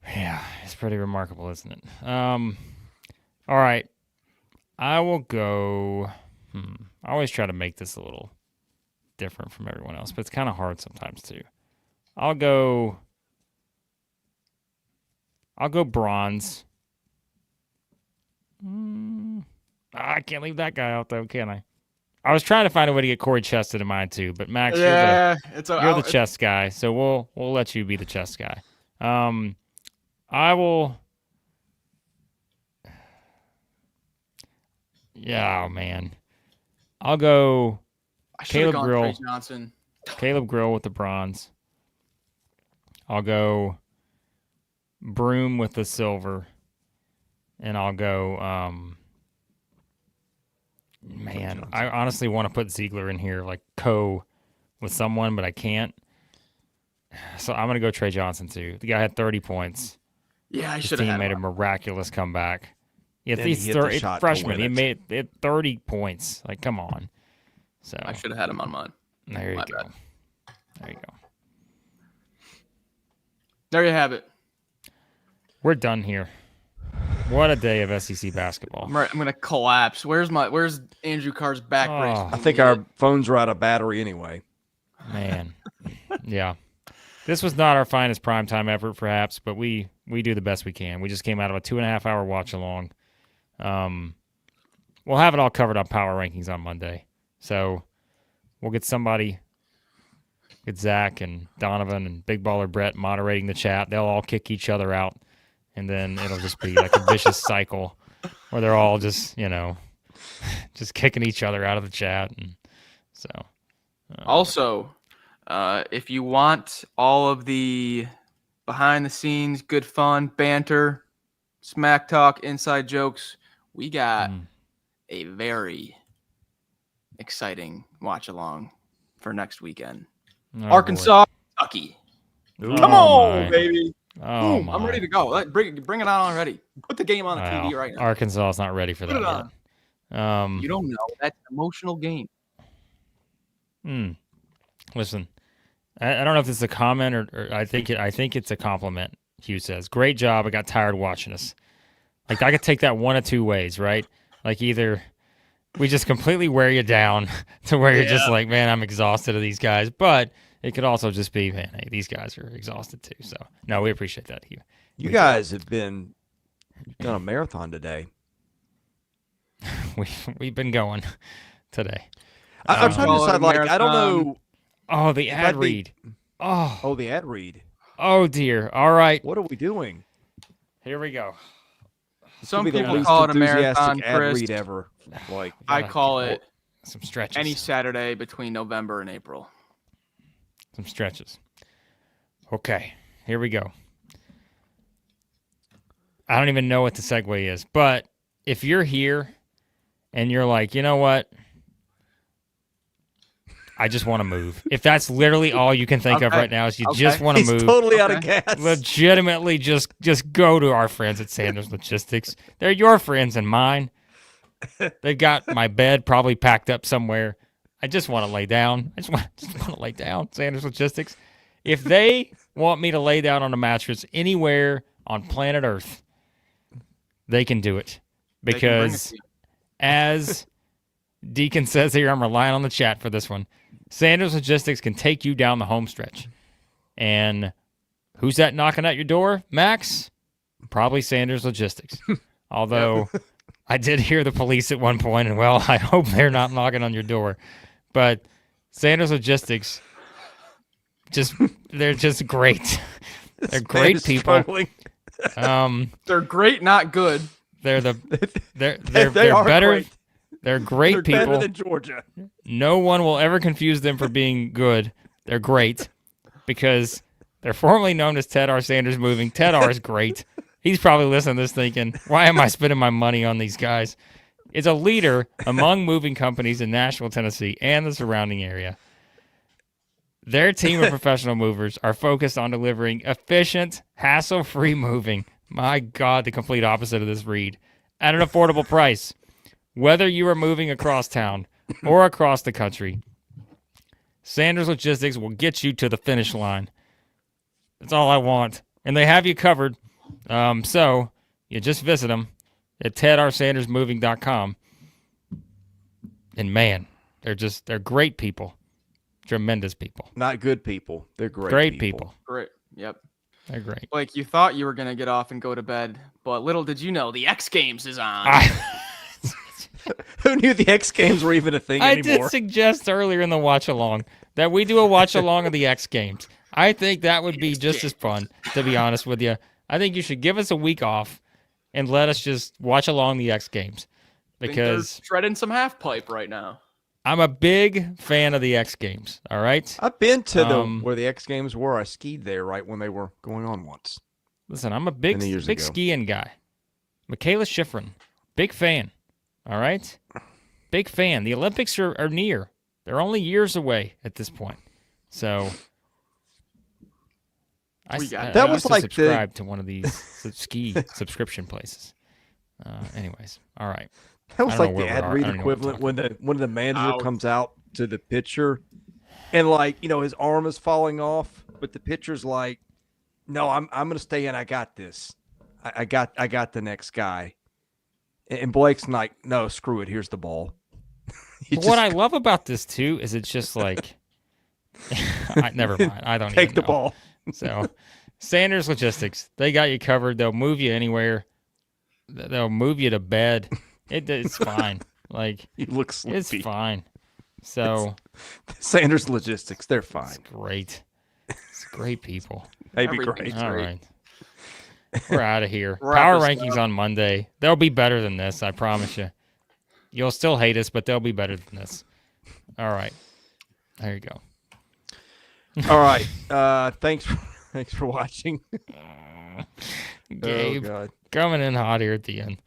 Yeah, it's pretty remarkable, isn't it? All right. I will go. I always try to make this a little different from everyone else, but it's kind of hard sometimes too. I'll go bronze. I can't leave that guy out though, can I? I was trying to find a way to get Corey Chested in mind too, but Max, you're the chest guy, so we'll let you be the chest guy. I will. Yeah, oh man. I'll go Caleb Grill. Caleb Grill with the bronze. I'll go Broom with the silver. And I'll go man, I honestly want to put Ziegler in here like with someone, but I can't. So I'm going to go Trey Johnson too. The guy had 30 points. Yeah, I should have. His team made a miraculous comeback. Yeah, he's freshman. He made 30 points. Like, come on. So I should have had him on mine. There you go. There you go. There you have it. We're done here. What a day of SEC basketball. I'm gonna collapse. Where's Andrew Carr's back brace? I think our phones are out of battery anyway. Man. Yeah. This was not our finest primetime effort, perhaps, but we do the best we can. We just came out of a 2.5-hour watch along. We'll have it all covered on Power Rankings on Monday. So we'll get Zach and Donovan and Big Baller Brett moderating the chat. They'll all kick each other out, and then it'll just be like a vicious cycle where they're all just kicking each other out of the chat. And so, also, if you want all of the behind-the-scenes, good fun, banter, smack talk, inside jokes, we got a very exciting watch-along for next weekend. Oh, Arkansas, Kentucky. Come on, baby. Oh, I'm ready to go. Bring it on already. Put the game on the TV right now. Arkansas is not ready for that yet. You don't know. That's an emotional game. Listen, I don't know if this is a comment or I think it's a compliment. Hugh says, "Great job. I got tired watching us." Like, I could take that one of two ways, right? Like, either we just completely wear you down to where you're just like, man, I'm exhausted of these guys. But it could also just be, man, hey, these guys are exhausted too. So, no, we appreciate that, Hugh. You guys have done a marathon today. We've been going today. I'm trying to decide, like, I don't know. Oh, the ad read. Oh, the ad read. Oh, dear. All right. What are we doing? Here we go. Some people call it a marathon, ad Chris. read ever. Like, I call it some stretches. Any Saturday between November and April. Some stretches. Okay, here we go. I don't even know what the segue is, but if you're here and you're like, you know what? I just want to move. If that's literally all you can think of right now is you just want to move. He's totally out of gas. Legitimately, just go to our friends at Sanders Logistics. They're your friends and mine. They've got my bed probably packed up somewhere. I just want to lay down. I just want to lay down. Sanders Logistics. If they want me to lay down on a mattress anywhere on planet Earth, they can do it. Because as Deacon says here, I'm relying on the chat for this one. Sanders Logistics can take you down the home stretch. And who's that knocking at your door, Max? Probably Sanders Logistics. Although I did hear the police at one point, and, well, I hope they're not knocking on your door. But Sanders Logistics, they're just great. They're great people. They're great, not good. They're better. Great. They're great people. Better than Georgia. No one will ever confuse them for being good. They're great because they're formerly known as Ted R. Sanders Moving. Ted R. is great. He's probably listening to this thinking, why am I spending my money on these guys? It's a leader among moving companies in Nashville, Tennessee, and the surrounding area. Their team of professional movers are focused on delivering efficient, hassle-free moving. My God, the complete opposite of this read. At an affordable price. Whether you are moving across town or across the country, Sanders Logistics will get you to the finish line. That's all I want. And they have you covered. So you just visit them at tedrsandersmoving.com. And man, they're great people. Tremendous people. Not good people. They're great. Great people. Great. Yep. They're great. Like you thought you were going to get off and go to bed, but little did you know the X Games is on. Who knew the X Games were even a thing anymore? I did suggest earlier in the watch along that we do a watch along of the X Games. I think that would be just as fun, to be honest with you. I think you should give us a week off and let us just watch along the X Games. Because shredding some half pipe right now. I'm a big fan of the X Games, all right? I've been to where the X Games were. I skied there right when they were going on once. Listen, I'm a big skiing guy. Michaela Schifrin, big fan, all right? Big fan. The Olympics are near. They're only years away at this point. So I subscribe to one of these ski subscription places. Anyways, all right. That was like the ad read equivalent when the manager comes out to the pitcher and his arm is falling off, but the pitcher's like, no, I'm gonna stay in. I got this. I got the next guy. And Blake's like, no, screw it. Here's the ball. What I love about this too is it's just like, never mind. I don't take even the know. ball. So Sanders Logistics, they got you covered. They'll move you anywhere. They'll move you to bed. It's fine. Like you look sleepy. It's fine. So Sanders Logistics, they're fine. It's great. It's great people. They'd be great. All right. We're out of here. Power rankings on Monday. They'll be better than this, I promise you. You'll still hate us, but they'll be better than this. All right. There you go. All right. Thanks for watching. Gabe, coming in hot here at the end.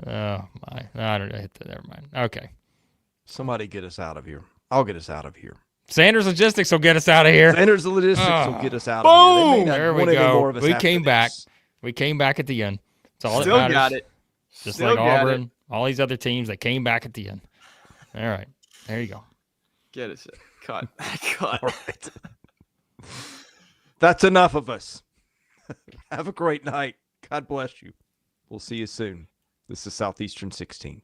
Oh my! I don't hit that. Never mind. Okay. Somebody get us out of here. I'll get us out of here. Sanders Logistics will get us out of here. Sanders Logistics will get us out of here. There we go. We came back. We came back at the end. It's all Still that matters. got it. Just like Auburn, all these other teams that came back at the end. All right. There you go. Get us. Cut. Cut. All right. That's enough of us. Have a great night. God bless you. We'll see you soon. This is Southeastern 16.